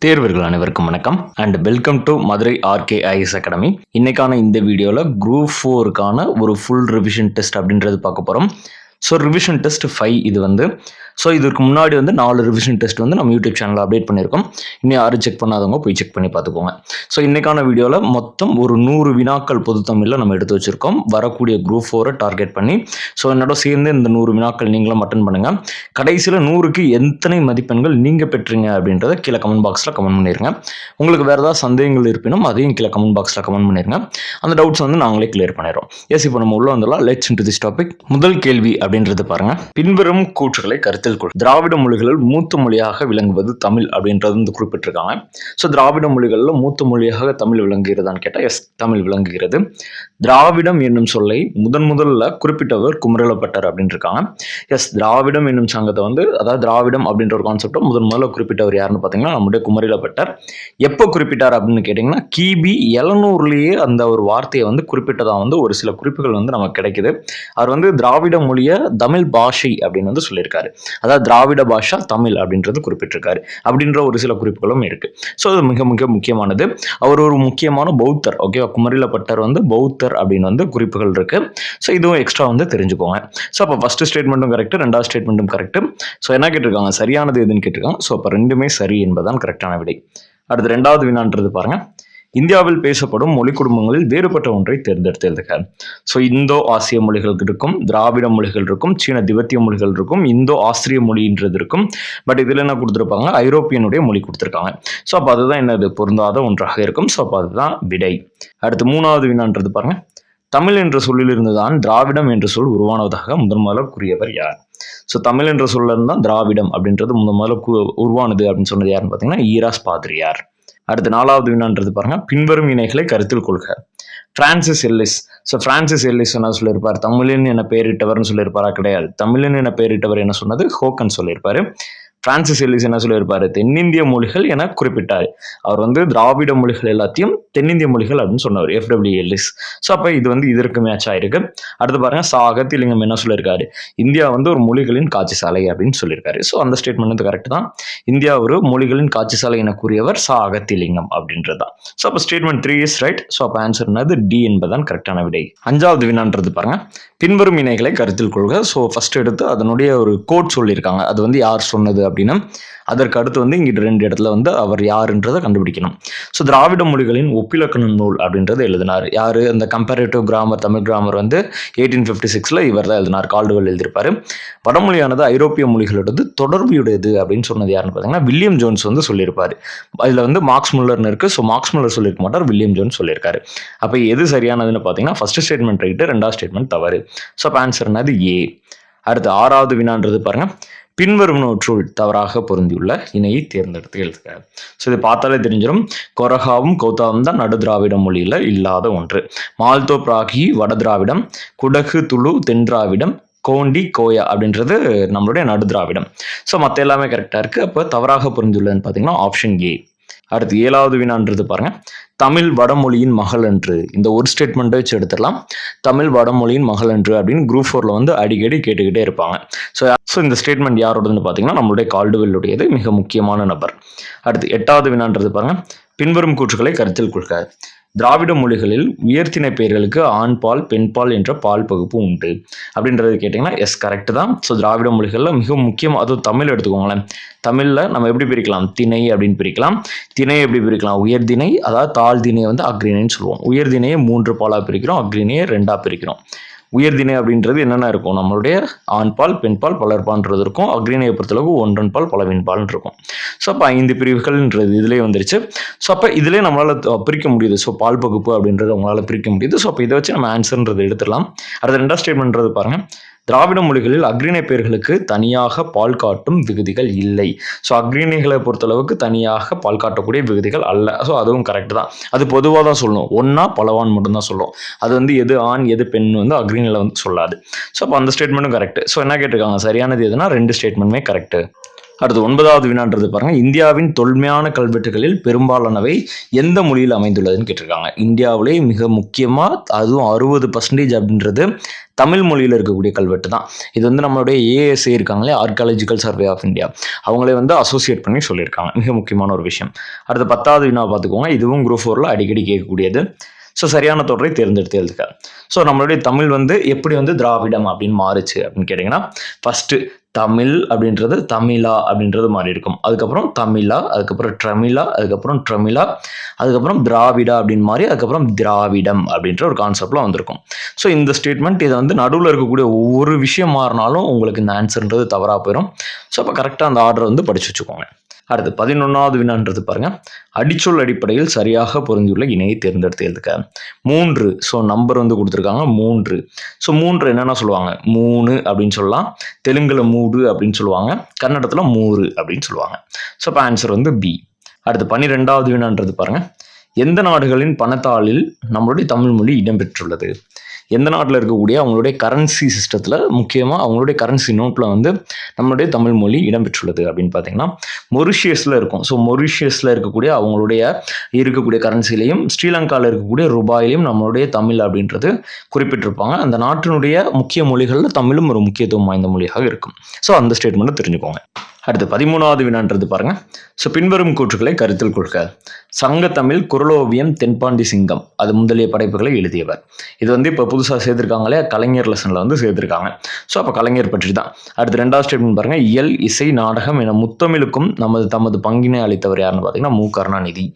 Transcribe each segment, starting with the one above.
தேர்வர்கள் அனைவருக்கும் வணக்கம் and welcome to Madurai RKIS academy. இன்னைக்கான இந்த வீடியோவில் குரூப் 4க்கான ஒரு ஃபுல் ரிவிஷன் டெஸ்ட் அப்படின்றது பார்க்க போகிறோம். ஸோ ரிவிஷன் டெஸ்ட் 5 இது வந்து இதற்கு முன்னாடி 4 ரிவிஷன் டெஸ்ட் நம்ம யூடியூப் சேனலில் அப்டேட் பண்ணியிருக்கோம். இன்னும் யாரும் செக் பண்ணாதவங்க போய் செக் பண்ணி பார்த்துக்கோங்க. ஸோ இன்றைக்கான வீடியோவில் மொத்தம் ஒரு 100 வினாக்கள் பொது தமிழில் நம்ம எடுத்து வச்சுருக்கோம் வரக்கூடிய குரூப் 4 டார்கெட் பண்ணி. ஸோ என்னோட சேர்ந்து இந்த 100 வினாக்கள் நீங்களும் அட்டன் பண்ணுங்கள். கடைசியில் 100க்கு எத்தனை மதிப்பெண்கள் நீங்கள் பெற்றீங்க அப்படின்றத கீழே கமெண்ட் பாக்ஸில் கமெண்ட் பண்ணிடுங்க. உங்களுக்கு வேறு ஏதாவது சந்தேகங்கள் இருப்பினும் அதையும் கீழே கமெண்ட் பாக்ஸில் கமெண்ட் பண்ணிடுங்க. அந்த டவுட்ஸ் நாங்களே கிளியர் பண்ணிடுறோம். எஸ், இப்போ நம்ம உள்ள வந்துடலாம். Let's into this topic. முதல் கேள்வி அப்படின்றது பாருங்க, பின்வரும் கூற்றுகளை கருத்தில் கொள். திராவிட மொழிகளில் மூத்த மொழியாக விளங்குவது தமிழ் அப்படின்றது குறிப்பிட்டிருக்காங்க. ஸோ திராவிட மொழிகளில் மூத்த மொழியாக தமிழ் விளங்குகிறதான்னு கேட்டால் எஸ், தமிழ் விளங்குகிறது. திராவிடம் என்னும் சொல்லை முதல்ல குறிப்பிட்டவர் குமரலப்பட்டர் அப்படின்னு இருக்காங்க. எஸ், திராவிடம் என்னும் சங்கத்தை அதாவது திராவிடம் அப்படின்ற ஒரு கான்செப்டை முதல்ல குறிப்பிட்டவர் யாருன்னு பார்த்தீங்கன்னா நம்முடைய குமரலப்பட்டர். எப்போ குறிப்பிட்டார் அப்படின்னு கேட்டிங்கன்னா கிபி 700லேயே அந்த ஒரு வார்த்தையை குறிப்பிட்டதாக ஒரு சில குறிப்புகள் நமக்கு கிடைக்குது. அவர் திராவிட மொழியை தமிழ் பாஷை அப்படின்னு சொல்லியிருக்காரு. அதாவது திராவிட பாஷா தமிழ் அப்படின்றது குறிப்பிட்டிருக்காரு அப்படின்ற ஒரு சில குறிப்புகளும் இருக்கு. ஸோ அது மிக மிக முக்கியமானது. அவர் ஒரு முக்கியமான பௌத்தர். ஓகே, குமரிலப்பட்டர் பௌத்தர் அப்படின்னு குறிப்புகள் இருக்கு. ஸோ இதுவும் எக்ஸ்ட்ரா தெரிஞ்சுக்கோங்க. ஸோ அப்போ ஃபர்ஸ்ட் ஸ்டேட்மெண்ட்டும் கரெக்ட், ரெண்டாவது ஸ்டேட்மெண்ட்டும் கரெக்ட். ஸோ என்ன கேட்டிருக்காங்க, சரியானது எதுன்னு கேட்டிருக்காங்க. ஸோ அப்போ ரெண்டுமே சரி என்பதுதான் கரெக்டான விடை. அடுத்து ரெண்டாவது வினான்றது பாருங்க, இந்தியாவில் பேசப்படும் மொழி குடும்பங்களில் வேறுபட்ட ஒன்றை தேர்ந்தெடுத்து எழுதுக. ஸோ இந்தோ ஆசிய மொழிகள் இருக்கும், திராவிட மொழிகள் இருக்கும், சீன திபெத்திய மொழிகள் இருக்கும், இந்தோ ஆஸ்திரிய மொழின்றது இருக்கும். பட் இதில் என்ன கொடுத்துருப்பாங்க, ஐரோப்பியனுடைய மொழி கொடுத்துருக்காங்க. ஸோ அப்போ அதுதான் என்னது பொருந்தாத ஒன்றாக இருக்கும். ஸோ அப்போ அதுதான் விடை. அடுத்து மூணாவது வினான்றது பாருங்க, தமிழ் என்ற சொல்லிலிருந்து தான் திராவிடம் என்ற சொல் உருவானதாக முதல்ல கூறியவர் யார்? ஸோ தமிழ் என்ற சொல்ல இருந்தால் திராவிடம் அப்படின்றது முதல்ல உருவானது அப்படின்னு சொன்னது யாருன்னு பார்த்தீங்கன்னா ஈராஸ் பாதிரியார். அடுத்து நாலாவது வினான்றது பாருங்க, பின்வரும் இணைகளை கருத்தில் கொள்க. Francis Ellis. So Francis Ellis என்ன சொல்லியிருப்பார், தமிழன் என பெயரிட்டவர்னு சொல்லியிருப்பாரா? கிடையாது. தமிழன் என பெயரிட்டவர் என்ன சொன்னது, ஹோக்கன் சொல்லியிருப்பாரு. பிரான்சிஸ் எல்லிஸ் என்ன சொல்லியிருப்பாரு, தென்னிந்திய மொழிகள் என குறிப்பிட்டார். அவர் திராவிட மொழிகள் எல்லாத்தையும் தென்னிந்திய மொழிகள் அப்படின்னு சொன்னவர் FW எல்லிஸ். ஸோ அப்போ இது இதற்கு மேட்ச் ஆயிருக்கு. அடுத்து பாருங்க, அகத்திலிங்கம் என்ன சொல்லியிருக்காரு, இந்தியா ஒரு மொழிகளின் காட்சி சாலை அப்படின்னு சொல்லியிருக்காரு. ஸோ அந்த ஸ்டேட்மெண்ட் கரெக்ட் தான். இந்தியா ஒரு மொழிகளின் காட்சி சாலை என கூறியவர் அகத்திலிங்கம் அப்படின்றதான். ஸோ அப்போ ஸ்டேட்மெண்ட் 3 இஸ் ரைட். ஸோ அப்போ ஆன்சர் டி என்பதான் கரெக்டான விடை. அஞ்சாவது வினான்றது பாருங்க, பின்வரும் இணைகளை கருத்தில் கொள்க. ஸோ ஃபர்ஸ்ட் எடுத்து அதனுடைய ஒரு கோட் சொல்லியிருக்காங்க. அது யார் சொன்னது அப்படின்னா அதற்கு அடுத்து இங்கிட்ட 2 இடத்துல அவர் யாருன்றதை கண்டுபிடிக்கணும். ஸோ திராவிட மொழிகளின் ஒப்பிலக்கண நூல் அப்படின்றத எழுதினார் யாரு? அந்த கம்பேரிட்டிவ் கிராமர், தமிழ் கிராமர் 1856 இவர் தான் எழுதினார். கால்டுவெல் எழுதியிருப்பாரு. வடமொழியானது ஐரோப்பிய மொழிகளோடது தொடர்புடையது அப்படின்னு சொன்னது யாருன்னு பார்த்தீங்கன்னா வில்லியம் ஜோன்ஸ் சொல்லியிருப்பாரு. அதில் மார்க்ஸ் முல்லர்னு இருக்கு. ஸோ மார்க்ஸ் முல்லர் சொல்லியிருக்க மாட்டார், வில்லியம் ஜோன்ஸ் சொல்லியிருக்காரு. அப்போ எது சரியானதுன்னு பார்த்தீங்கன்னா ஃபர்ஸ்ட் ஸ்டேட்மெண்ட் ரைட்டு, ரெண்டாவது ஸ்டேட்மெண்ட் தவறு. ஸோ அப்போ ஆன்சர் ஏ. அடுத்து ஆறாவது வினான்றது பாருங்க, பின்வருவனவற்றுள் தவறாக பொருந்தியுள்ள இணையை தேர்ந்தெடுத்து எழுதுக. ஸோ இதை பார்த்தாலே தெரிஞ்சிடும். கொரகாவும் கௌதாவும் தான் நடு திராவிட மொழியில இல்லாத ஒன்று. மால்தோ பிராகி வட திராவிடம், குடகு துளு தென் திராவிடம், கோண்டி கோயா அப்படின்றது நம்மளுடைய நடு திராவிடம். ஸோ மற்ற எல்லாமே கரெக்டாக இருக்கு. அப்போ தவறாக பொருந்தியுள்ளதுன்னு பார்த்தீங்கன்னா ஆப்ஷன் ஏ. அடுத்து ஏழாவது வினான்றது பாருங்க, தமிழ் வடமொழியின் மகள் என்று. இந்த ஒரு ஸ்டேட்மெண்ட்டை வச்சு எடுத்துடலாம். தமிழ் வடமொழியின் மகள் என்று அப்படின்னு குரூப் 4ல அடிக்கடி கேட்டுக்கிட்டே இருப்பாங்க. ஸோ இந்த ஸ்டேட்மெண்ட் யாரோடதுன்னு பார்த்தீங்கன்னா நம்மளுடைய கால்டுவெல்லுடையது, மிக முக்கியமான நபர். அடுத்து எட்டாவது வினான்றது பாருங்க, பின்வரும் கூற்றுகளை கருத்தில் கொள்க. திராவிட மொழிகளில் உயர்த்திணை பெயர்களுக்கு ஆண் பால் பெண் பால் என்ற பால் பகுப்பு உண்டு அப்படின்றது கேட்டிங்கன்னா எஸ், கரெக்ட் தான். ஸோ திராவிட மொழிகளில் மிக முக்கியம், அதுவும் தமிழ் எடுத்துக்கோங்களேன். தமிழில் நம்ம எப்படி பிரிக்கலாம், திணை அப்படின்னு பிரிக்கலாம். திணை எப்படி பிரிக்கலாம், உயர்திணை, அதாவது தாழ் திணையை அக்ரிணைன்னு சொல்லுவோம். உயர்திணையை 3 பாலாக பிரிக்கிறோம், அக்ரிணையை 2ஆக பிரிக்கிறோம். உயர்திணை அப்படின்றது என்னென்ன இருக்கும், நம்மளுடைய ஆண் பால் பெண் பால் பலர்பான்றது இருக்கும். அக்ரிணையை பொறுத்தளவு ஒன்றன் பால் பலவின் பால் இருக்கும். ஸோ அப்போ 5 பிரிவுகள்ன்றது இதுலேயே வந்துருச்சு. ஸோ அப்போ இதுலேயே நம்மளால் பிரிக்க முடியுது. ஸோ பால் பகுப்பு அப்படின்றது உங்களால் பிரிக்க முடியுது. ஸோ அப்போ இதை வச்சு நம்ம ஆன்சர்ன்றது எடுத்துடலாம். அடுத்த ரெண்டாவது ஸ்டேட்மெண்ட்றது பாருங்கள், திராவிட மொழிகளில் அக்ரிணை பெயர்களுக்கு தனியாக பால் காட்டும் விகுதிகள் இல்லை. ஸோ அக்ரிணைகளை பொறுத்தளவுக்கு தனியாக பால் காட்டக்கூடிய விகுதிகள் அல்ல. ஸோ அதுவும் கரெக்ட் தான். அது பொதுவாக தான் சொல்லணும், ஒன்றா பலவான் மட்டும்தான் சொல்லும். அது எது ஆண் எது பெண் அக்ரிணையில் சொல்லாது. ஸோ அப்போ அந்த ஸ்டேட்மெண்ட்டும் கரெக்ட். ஸோ என்ன கேட்டிருக்காங்க, சரியானது எதுனா 2 ஸ்டேட்மெண்ட்டுமே கரெக்ட். அடுத்து 9வது வினான்றது பாருங்க, இந்தியாவின் தொன்மையான கல்வெட்டுகளில் பெரும்பாலானவை எந்த மொழியில் அமைந்துள்ளதுன்னு கேட்டிருக்காங்க. இந்தியாவிலே மிக முக்கியமா அதுவும் 60% அப்படின்றது தமிழ் மொழியில் இருக்கக்கூடிய கல்வெட்டு தான். இது வந்து நம்மளுடைய ஏஎஸ்ஏ இருக்காங்களே, ஆர்கியாலஜிக்கல் சர்வே ஆஃப் இந்தியா, அவங்களே வந்து அசோசியேட் பண்ணி சொல்லியிருக்காங்க. மிக முக்கியமான ஒரு விஷயம். அடுத்து 10வது வினா பார்த்துக்கோங்க. இதுவும் குரூப் 4ல அடிக்கடி கேட்கக்கூடியது. ஸோ சரியான தொடரை தேர்ந்தெடுத்து எழுதுக. ஸோ நம்மளுடைய தமிழ் வந்து எப்படி வந்து திராவிடம் அப்படின்னு மாறுச்சு அப்படின்னு கேட்டிங்கன்னா, ஃபஸ்ட்டு தமிழ் அப்படின்றது தமிழா அப்படின்றது மாறி இருக்கும். அதுக்கப்புறம் தமிழா, அதுக்கப்புறம் ட்ரமிழா, அதுக்கப்புறம் ட்ரமிழா, அதுக்கப்புறம் திராவிடா அப்படின்னு மாறி அதுக்கப்புறம் திராவிடம் அப்படின்ற ஒரு கான்செப்ட்ல வந்திருக்கும். ஸோ இந்த ஸ்டேட்மெண்ட் இதை வந்து நடுவில் இருக்கக்கூடிய ஒவ்வொரு விஷயம் மாறினாலும் உங்களுக்கு இந்த ஆன்சர்ன்றது தவறாக போயிடும். ஸோ அப்போ கரெக்டாக அந்த ஆர்டரை வந்து படிச்சு வச்சுக்கோங்க. அடுத்து 11வது வினான்றது பாருங்க, அடிச்சொல் அடிப்படையில் சரியாக பொருந்தியுள்ள இணையை தேர்ந்தெடுத்து எழுதுக. 3. ஸோ நம்பர் வந்து கொடுத்துருக்காங்க 3. ஸோ 3 என்னென்ன சொல்லுவாங்க, 3 அப்படின்னு சொல்லலாம், தெலுங்குல மூடு அப்படின்னு சொல்லுவாங்க, கன்னடத்தில் 3 அப்படின்னு சொல்லுவாங்க. ஸோ இப்போ ஆன்சர் வந்து பி. அடுத்து 12வது வினான்றது பாருங்க, எந்த நாடுகளின் பணத்தாளில் நம்மளுடைய தமிழ் மொழி இடம்பெற்றுள்ளது? எந்த நாட்டில் இருக்கக்கூடிய அவங்களுடைய கரன்சி சிஸ்டத்தில், முக்கியமாக அவங்களுடைய கரன்சி நோட்டில் வந்து நம்மளுடைய தமிழ் மொழி இடம்பெற்றுள்ளது அப்படின்னு பார்த்தீங்கன்னா மொரிஷியஸில் இருக்கும். ஸோ மொரிஷியஸில் இருக்கக்கூடிய கரன்சிலையும் ஸ்ரீலங்காவில் இருக்கக்கூடிய ரூபாயிலையும் நம்மளுடைய தமிழ் அப்படின்றது குறிப்பிட்டிருப்பாங்க. அந்த நாட்டினுடைய முக்கிய மொழிகளில் தமிழும் ஒரு முக்கியத்துவம் வாய்ந்த மொழியாக இருக்கும். ஸோ அந்த ஸ்டேட்மெண்ட்டை தெரிஞ்சுக்கோங்க. அடுத்து 13வது வினான்றது பாருங்க, ஸோ பின்வரும் கூற்றுக்களை கருத்தில் கொள்க. சங்கத்தமிழ், குறளோவியம், தென்பாண்டி சிங்கம் அது முதலிய படைப்புகளை எழுதியவர். இது வந்து இப்போ புதுசாக சேர்த்துருக்காங்களே, கலைஞர் லெசனில் வந்து சேர்த்துருக்காங்க. ஸோ அப்போ கலைஞர் பற்றி தான். அடுத்து 2வது ஸ்டேட்மெண்ட் பாருங்க, இயல், இசை, நாடகம் என முத்தமிழுக்கும் தமது பங்கினை அளித்தவர் யாருன்னு பார்த்தீங்கன்னா மு. கருணாநிதி.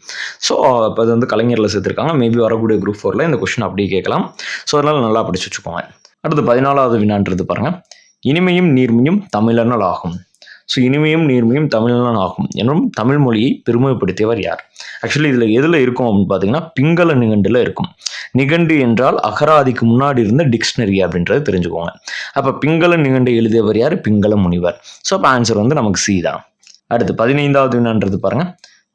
ஸோ இப்போ அது வந்து கலைஞரில் சேர்த்துருக்காங்க. மேபி வரக்கூடிய குரூப் 4ல இந்த கொஸ்டின் அப்படியே கேட்கலாம். ஸோ அதனால் நல்லா படிச்சு வச்சுக்கோங்க. அடுத்து 14வது வினான்றது பாருங்க, இனிமையும் நீர்மையும் தமிழனால் ஆகும். ஸோ இனிமையும் நீர்மையும் தமிழனால் ஆகும் என்றும் தமிழ் மொழியை பெருமைப்படுத்தியவர் யார்? ஆக்சுவலி இதில் எதில் இருக்கும் அப்படின்னு பார்த்தீங்கன்னா பிங்கள நிகண்டில் இருக்கும். நிகண்டு என்றால் அகராதிக்கு முன்னாடி இருந்த டிக்ஷனரி அப்படின்றது தெரிஞ்சுக்கோங்க. அப்போ பிங்கள நிகண்டை எழுதியவர் யார்? பிங்கள முனிவர். ஸோ அப்போ ஆன்சர் வந்து நமக்கு சி தான். அடுத்து 15வது வினான்றது பாருங்க,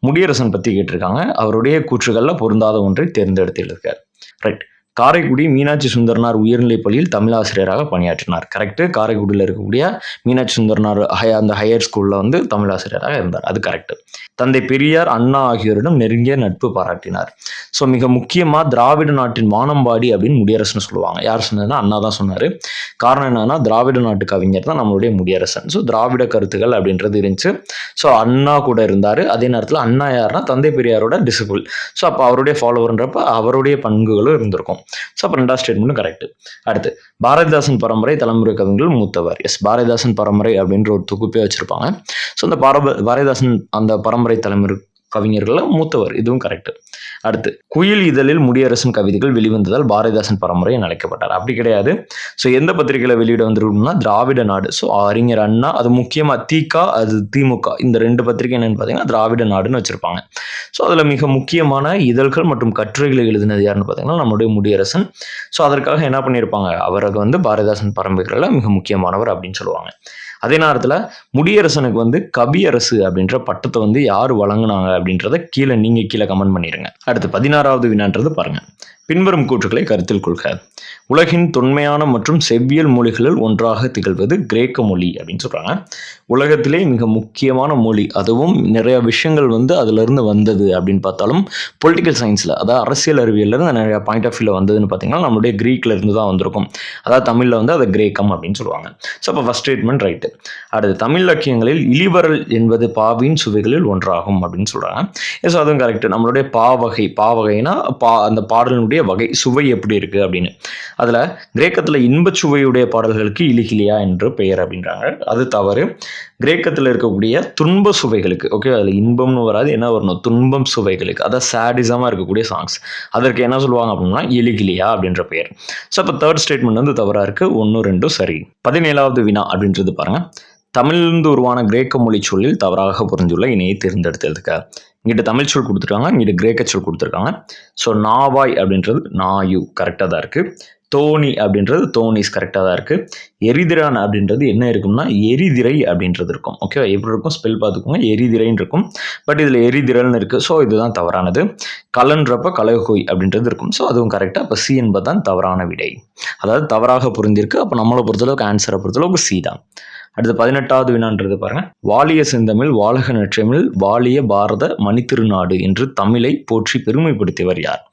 முடியரசன் பற்றி கேட்டிருக்காங்க. அவருடைய கூற்றுகளில் பொருந்தாத ஒன்றை தேர்ந்தெடுத்து எழுதுகிறார். ரைட். காரைக்குடி மீனாட்சி சுந்தரனார் உயர்நிலைப் பள்ளியில் தமிழாசிரியராக பணியாற்றினார். கரெக்டு. காரைக்குடியில் இருக்கக்கூடிய மீனாட்சி சுந்தரனார் அந்த ஹையர் ஸ்கூலில் வந்து தமிழாசிரியராக இருந்தார். அது கரெக்டு. தந்தை பெரியார், அண்ணா ஆகியோரிடம் நெருங்கிய நட்பு பாராட்டினார். ஸோ மிக முக்கியமாக திராவிட நாட்டின் வானம்பாடி அப்படின்னு முடியரசன் சொல்லுவாங்க. யார் சொன்னதுன்னா அண்ணா தான் சொன்னார். காரணம் என்னன்னா திராவிட நாட்டு கவிஞர் தான் நம்மளுடைய முடியரசன். ஸோ திராவிட கருத்துக்கள் அப்படின்றது இருந்துச்சு. ஸோ அண்ணா கூட இருந்தார். அதே நேரத்தில் அண்ணா யாருன்னா தந்தை பெரியாரோட டிசிபிள். ஸோ அப்போ அவருடைய ஃபாலோவர்ன்றப்ப அவருடைய பண்புகளும் இருந்திருக்கும். ஸோ அப்போ 2வது ஸ்டேட்மெண்ட்டும் கரெக்ட். அடுத்து பாரதிதாசன் பரம்பரை தலைமுறை கவிஞர்கள் மூத்தவர். எஸ், பாரதிதாசன் பரம்பரை அப்படின்ற ஒரு தொகுப்பே வச்சிருப்பாங்க. ஸோ அந்த பாரதிதாசன் அந்த பரம்பரை தலைமுறை கவிஞர்கள் மூத்தவர். இதுவும் கரெக்ட். அடுத்து குயில் இதழில் முடியரசன் கவிதைகள் வெளிவந்ததால் பாரதிதாசன் பரம்பரை என அழைக்கப்பட்டார். அப்படி கிடையாது. ஸோ எந்த பத்திரிகையில் வெளியிட வந்திருக்கும்னா திராவிட நாடு. ஸோ அறிஞர் அண்ணா, அது முக்கியமாக திக, அது திமுக, இந்த 2 பத்திரிகை என்னன்னு பார்த்தீங்கன்னா திராவிட நாடுன்னு வச்சிருப்பாங்க. ஸோ அதில் மிக முக்கியமான இதழ்கள் மற்றும் கட்டுரைகளை எழுதினது யாருன்னு பார்த்தீங்கன்னா நம்மளுடைய முடியரசன். ஸோ அதற்காக என்ன பண்ணியிருப்பாங்க, அவருக்கு வந்து பாரதிதாசன் பரம்பரைகளில் மிக முக்கியமானவர் அப்படின்னு சொல்லுவாங்க. அதே நேரத்தில் முடியரசனுக்கு வந்து கவியரசு அப்படின்ற பட்டத்தை வந்து யார் வழங்கினாங்க அப்படின்றத கீழே கமெண்ட் பண்ணிடுங்க. அடுத்து 16வது வினான்றது பாருங்க, பின்வரும் கூற்றுக்களை கருத்தில் கொள்க. உலகின் தொன்மையான மற்றும் செவ்வியல் மொழிகளில் ஒன்றாக திகழ்வது கிரேக்க மொழி அப்படின்னு சொல்றாங்க. உலகத்திலே மிக முக்கியமான மொழி, அதுவும் நிறைய விஷயங்கள் வந்து அதிலிருந்து வந்தது அப்படின்னு பார்த்தாலும் பொலிட்டிக்கல் சயின்ஸில், அதாவது அரசியல் அறிவியலிருந்து நிறைய பாயிண்ட் ஆஃப் வியூவில் வந்ததுன்னு பார்த்தீங்கன்னா நம்மளுடைய கிரீக்கில் இருந்து தான் வந்திருக்கும். அதாவது தமிழில் வந்து அதை கிரேக்கம் அப்படின்னு சொல்லுவாங்க. ஸோ அப்போ ஃபர்ஸ்ட் ஸ்டேட்மெண்ட் ரைட்டு. அடுத்து தமிழ் இலக்கியங்களில் இளிவரல் என்பது பாவின் சுவைகளில் ஒன்றாகும் அப்படின்னு சொல்கிறாங்க. ஸோ அதுவும் கரெக்ட். நம்மளுடைய பாவகைனா அந்த பாடலினுடைய வகை, சுவை எப்படி இருக்குது அப்படின்னு. அதில் கிரேக்கத்தில் இன்பச்சுவையுடைய பாடல்களுக்கு இலிகிலியா என்று பெயர் அப்படின்றாங்க. அது தவறு. கிரேக்கத்தில் இருக்கக்கூடிய துன்ப சுவைகளுக்கு, ஓகே, அதில் இன்பம்னு வராது, என்ன வரணும், துன்பம் சுவைகளுக்கு, அதாவது சேடிசமாக இருக்கக்கூடிய சாங்ஸ், அதற்கு என்ன சொல்லுவாங்க அப்படின்னா எலிகிலியா அப்படின்ற பெயர். ஸோ அப்போ 3rd ஸ்டேட்மெண்ட் வந்து தவறாக இருக்குது. 1, 2 சரி. 17வது வினா அப்படின்றது பாருங்க, தமிழிலிருந்து உருவான கிரேக்க மொழி சொல்லில் தவறாக பொருந்துள்ள இணையை தேர்ந்தெடுத்ததுக்கு. இங்கிட்ட தமிழ் சொல் கொடுத்துருக்காங்க, இங்கிட்ட கிரேக்க சொல் கொடுத்துருக்காங்க. ஸோ நாவாய் அப்படின்றது நாயு கரெக்டாக தான் இருக்குது. தோணி அப்படின்றது தோனிஸ் கரெக்டாக தான் இருக்குது. எரிதிரான் அப்படின்றது என்ன இருக்கும்னா எரிதிரை அப்படின்றது இருக்கும். ஓகே, எப்படி இருக்கும் ஸ்பெல் பார்த்துக்கோங்க, எரிதிரைன்னு இருக்கும். பட் இதில் எரிதிரல்னு இருக்குது. ஸோ இதுதான் தவறானது. கலன்றப்ப கலகோய் அப்படின்றது இருக்கும். ஸோ அதுவும் கரெக்டாக. அப்போ சி என்பது தான் தவறான விடை. அதாவது தவறாக பொருந்திருக்கு. அப்போ நம்மளை பொறுத்தளவுக்கு ஆன்சரை பொறுத்தளவுக்கு சி தான். அடுத்து 18வது வினான்றது பாருங்க. வாழிய செந்தமிழ் வாழக நற்றமிழ் வாழிய பாரத மணித்திருநாடு என்று தமிழை போற்றி பெருமைப்படுத்தியவர் யார்?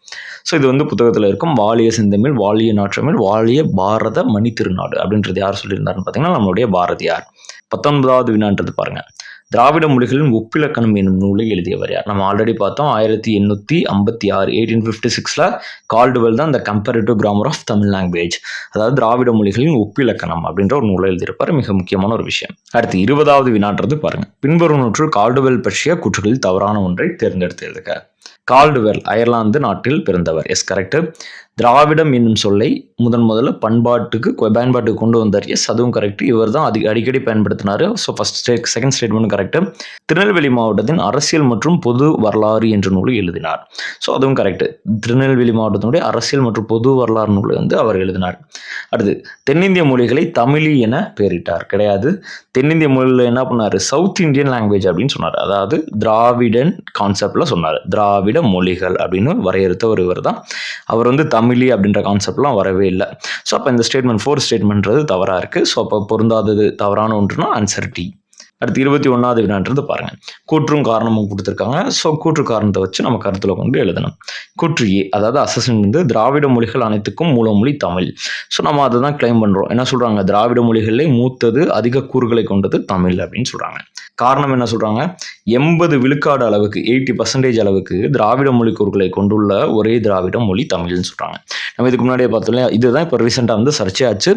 ஸோ இது வந்து புத்தகத்தில் இருக்கும். வாழிய செந்தமிழ் வாழிய நாற்றமிழ் வாழிய பாரத மணித்திருநாடு அப்படின்றது யார் சொல்லியிருந்தாருன்னு பார்த்தீங்கன்னா நம்மளுடைய பாரதியார். 19வது வினான்றது பாருங்க. திராவிட மொழிகளின் ஒப்பிலக்கணம் என்னும் நூலை எழுதியவர் யார்? நம்ம ஆல்ரெடி பார்த்தோம் 1856 1856ல கால்டுவெல் தான் இந்த comparative grammar of Tamil language, அதாவது திராவிட மொழிகளின் ஒப்பிலக்கணம் அப்படின்ற ஒரு நூலை எழுதியிருப்பார். மிக முக்கியமான ஒரு விஷயம். அடுத்து 20வது வினான்றது பாருங்க. பின்வரும் நூற்றில் கால்டுவெல் பற்றிய கூற்றுகளில் தவறான ஒன்றை தேர்ந்தெடுத்து எழுதுக. கால்டுவெல் அயர்லாந்து நாட்டில் பிறந்தவர். Yes, correct. திராவிடம் என்னும் சொல்லை முதல்ல பயன்பாட்டுக்கு கொண்டு வந்தார். எஸ், அதுவும் கரெக்ட். இவர் தான் அடிக்கடி பயன்படுத்தினார். So second statement correct. Tirunelveli மாவட்டத்தின் அரசியல் மற்றும் பொது வரலாறு என்ற நூலை எழுதினார். ஸோ அதுவும் கரெக்ட். திருநெல்வேலி மாவட்டத்தினுடைய அரசியல் மற்றும் பொது வரலாறு நூலை வந்து அவர் எழுதினார். அடுத்து தென்னிந்திய மொழிகளை தமிழி என பெயரிட்டார். கிடையாது. தென்னிந்திய மொழியில் என்ன பண்ணார்? சவுத் இந்தியன் லாங்குவேஜ் அப்படின்னு சொன்னார். அதாவது திராவிடன் கான்செப்ட்ல சொன்னார். திராவிட மொழிகள் அப்படின்னு வரையறுத்த ஒரு இவர் தான். அவர் வந்து தமிழி அப்படின்ற கான்செப்ட்லாம் வரவே இல்லை. ஸோ அப்போ இந்த ஸ்டேட்மெண்ட் 4 ஸ்டேட்மெண்ட்றது தவறாக இருக்குது. ஸோ அப்போ பொருந்தாதது தவறான ஒன்றுனா ஆன்சர் டி. அடுத்து 21வது வினான்றது பாருங்க. கூற்றும் காரணமும் கொடுத்துருக்காங்க. ஸோ கூற்று காரணத்தை வச்சு நம்ம கருத்தில் கொண்டு எழுதணும். கூற்று ஏ, அதாவது அசசன் வந்து திராவிட மொழிகள் அனைத்துக்கும் மூலமொழி தமிழ். ஸோ நம்ம அதை தான் கிளைம் பண்ணுறோம். என்ன சொல்கிறாங்க? திராவிட மொழிகளிலே மூத்தது அதிக கூறுகளை கொண்டது தமிழ் அப்படின்னு சொல்கிறாங்க. காரணம் என்ன சொல்கிறாங்க? 80 விழுக்காடு அளவுக்கு 80% அளவுக்கு திராவிட மொழி கூறுகளை கொண்டுள்ள ஒரே திராவிட மொழி தமிழ்னு சொல்கிறாங்க. நம்ம இதுக்கு முன்னாடியே பார்த்தோம் இல்லையா? இதுதான் இப்போ ரீசெண்டாக வந்து சர்ச்சே ஆச்சு.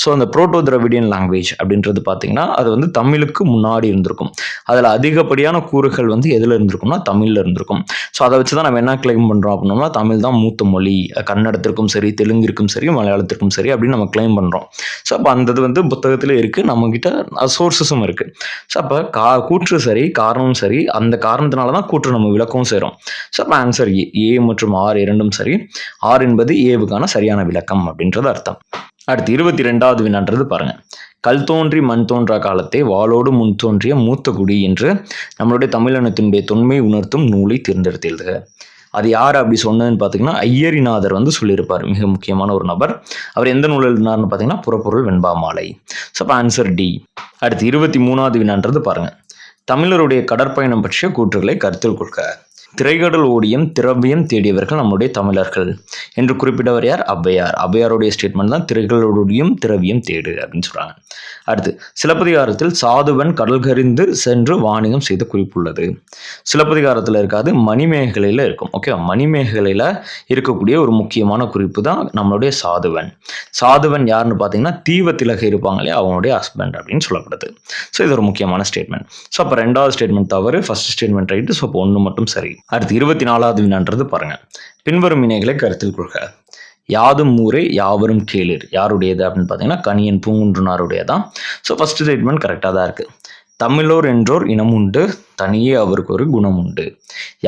ஸோ அந்த புரோட்டோ திராவிடியன் லாங்குவேஜ் அப்படின்றது பார்த்தீங்கன்னா அது வந்து தமிழுக்கு முன்னாடி இருந்திருக்கும். அதில் அதிகப்படியான கூறுகள் வந்து எதில் இருந்திருக்கும்னா தமிழில் இருந்திருக்கும். ஸோ அதை வச்சு தான் நம்ம என்ன கிளைம் பண்ணுறோம் அப்படின்னா தமிழ் தான் மூத்த மொழி, கன்னடத்திற்கும் சரி தெலுங்கிற்கும் சரி மலையாளத்திற்கும் சரி அப்படின்னு நம்ம கிளைம் பண்ணுறோம். ஸோ அப்போ அந்த இது வந்து புத்தகத்தில் இருக்குது, நம்மக்கிட்ட சோர்ஸஸும் இருக்குது. ஸோ அப்போ கூற்று சரி காரணமும் சரி, அந்த காரணத்தினால தான் கூற்று நம்ம விளக்கவும் செய்கிறோம். ஸோ அப்போ ஆன்சர் ஏ மற்றும் ஆர் இரண்டும் சரி. ஆர் என்பது ஏவுக்கான சரியான விளக்கம் அப்படின்றது அர்த்தம். அடுத்து 22வது வினான்றது பாருங்க. கல் தோன்றி மண் தோன்றா காலத்தை வாளோடு முன் தோன்றிய மூத்த குடி என்று நம்மளுடைய தமிழினத்தினுடைய தொன்மை உணர்த்தும் நூலை தேர்ந்தெடுத்து எழுதுக. அது யார் அப்படி சொன்னதுன்னு பார்த்தீங்கன்னா ஐயரிநாதர் வந்து சொல்லியிருப்பார். மிக முக்கியமான ஒரு நபர். அவர் எந்த நூல் எழுதினார்னு பார்த்தீங்கன்னா புறப்பொருள் வெண்பா மாலை. ஸோ அப்போ ஆன்சர் டி. அடுத்து 23வது வினான்றது பாருங்க. தமிழருடைய கடற்பயணம் பற்றிய கூற்றுகளை கருத்தில் கொள்க. திரைக்கடல் ஓடியம் திரவியம் தேடியவர்கள் நம்முடைய தமிழர்கள் என்று குறிப்பிட்டவர் யார்? ஔவையார். ஔவையாருடைய ஸ்டேட்மெண்ட் தான் திரைக்கடல் ஓடியம் திரவியம் தேடு அப்படின்னு சொல்றாங்க. அடுத்து சிலப்பதிகாரத்தில் சாதுவன் கடல்கரிந்து சென்று வாணிகம் செய்த குறிப்புள்ளது. சிலப்பதிகாரத்தில் இருக்காது, மணிமேகலையில் இருக்கும். ஓகே, மணிமேகலையில் இருக்கக்கூடிய ஒரு முக்கியமான குறிப்பு தான் நம்மளுடைய சாதுவன். சாதுவன் யாருன்னு பார்த்தீங்கன்னா தீவத்திலகை இருப்பாங்களே அவங்களுடைய ஹஸ்பண்ட் அப்படின்னு சொல்லப்படுது. ஸோ இது ஒரு முக்கியமான ஸ்டேட்மெண்ட். ஸோ அப்போ 2வது ஸ்டேட்மெண்ட் தவறு, ஃபர்ஸ்ட் ஸ்டேட்மெண்ட் ரைட்டு. ஸோ அப்போ 1 மட்டும் சரி. அடுத்து 24வது வினான்றது பாருங்க. பின்வரும் வினைகளை கருத்தில் கொள்க. யாதும் ஊரே யாவரும் கேளீர் யாருடையது அப்படின்னு பார்த்தீங்கன்னா கணியன் பூங்குன்றனாருடையதான். ஸோ ஃபர்ஸ்ட் ஸ்டேட்மெண்ட் கரெக்டாக தான் இருக்குது. தமிழோர் என்றோர் இனம் உண்டு, தனியே அவருக்கு ஒரு குணம் உண்டு.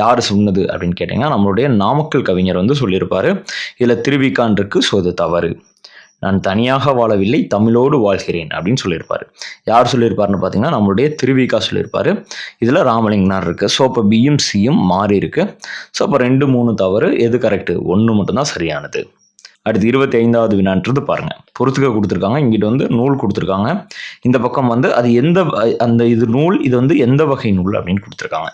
யார் சொன்னது அப்படின்னு கேட்டிங்கன்னா நம்மளுடைய நாமக்கல் கவிஞர் வந்து சொல்லியிருப்பாரு. இதில் திருவிக்கான் இருக்கு. ஸோ அது தவறு. நான் தனியாக வாழவில்லை தமிழோடு வாழ்கிறேன் அப்படின்னு சொல்லியிருப்பாரு. யார் சொல்லியிருப்பாருன்னு பார்த்தீங்கன்னா நம்மளுடைய திருவிக்கா சொல்லியிருப்பாரு. இதில் ராமலிங்கனார் இருக்குது. ஸோ அப்போ பியும் சியும் மாறி இருக்கு. ஸோ அப்போ 2 3 தவறு. எது கரெக்டு? 1 மட்டும்தான் சரியானது. அடுத்து 25வது வினான்றது பாருங்க. பொறுத்துக்க கொடுத்துருக்காங்க. இங்கிட்ட வந்து நூல் கொடுத்துருக்காங்க. இந்த பக்கம் வந்து அது இது நூல் இது வந்து எந்த வகை நூல் அப்படின்னு கொடுத்துருக்காங்க.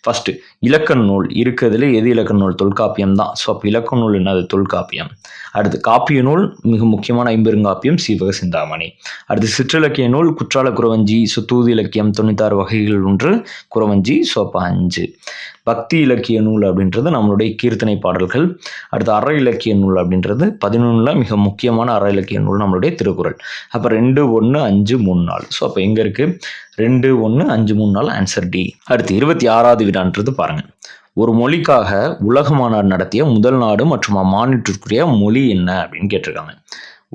ஃபர்ஸ்ட் இலக்கண நூல் இருக்கிறதுல எது இலக்கண நூல்? தொல்காப்பியம் தான். ஸோ அப்போ இலக்கண நூல் என்னது? தொல்காப்பியம். அடுத்து காப்பிய நூல் மிக முக்கியமான ஐம்பெருங்காப்பியம் சீவக சிந்தாமணி. அடுத்து சிற்றிலக்கிய நூல் குற்றால குறவஞ்சி. ஸோ தூது இலக்கியம் 96 வகைகள் ஒன்று குறவஞ்சி. ஸோ அப்போ 5. பக்தி இலக்கிய நூல் அப்படின்றது நம்மளுடைய கீர்த்தனை பாடல்கள். அடுத்து அற இலக்கிய நூல் அப்படின்றது 11 மிக முக்கியமான அற இலக்கிய நூல் நம்மளுடைய திருக்குறள். அப்போ 2 1 5 3 4. ஸோ அப்போ எங்கே இருக்குது? 2 1 5 3 4 ஆன்சர் டி. அடுத்து 26வது வினான்றது பாருங்க. ஒரு மொழிக்காக உலக மாநாடு நடத்திய முதல் நாடு மற்றும் அம்மாநிலத்திற்குரிய மொழி என்ன அப்படின்னு கேட்டிருக்காங்க.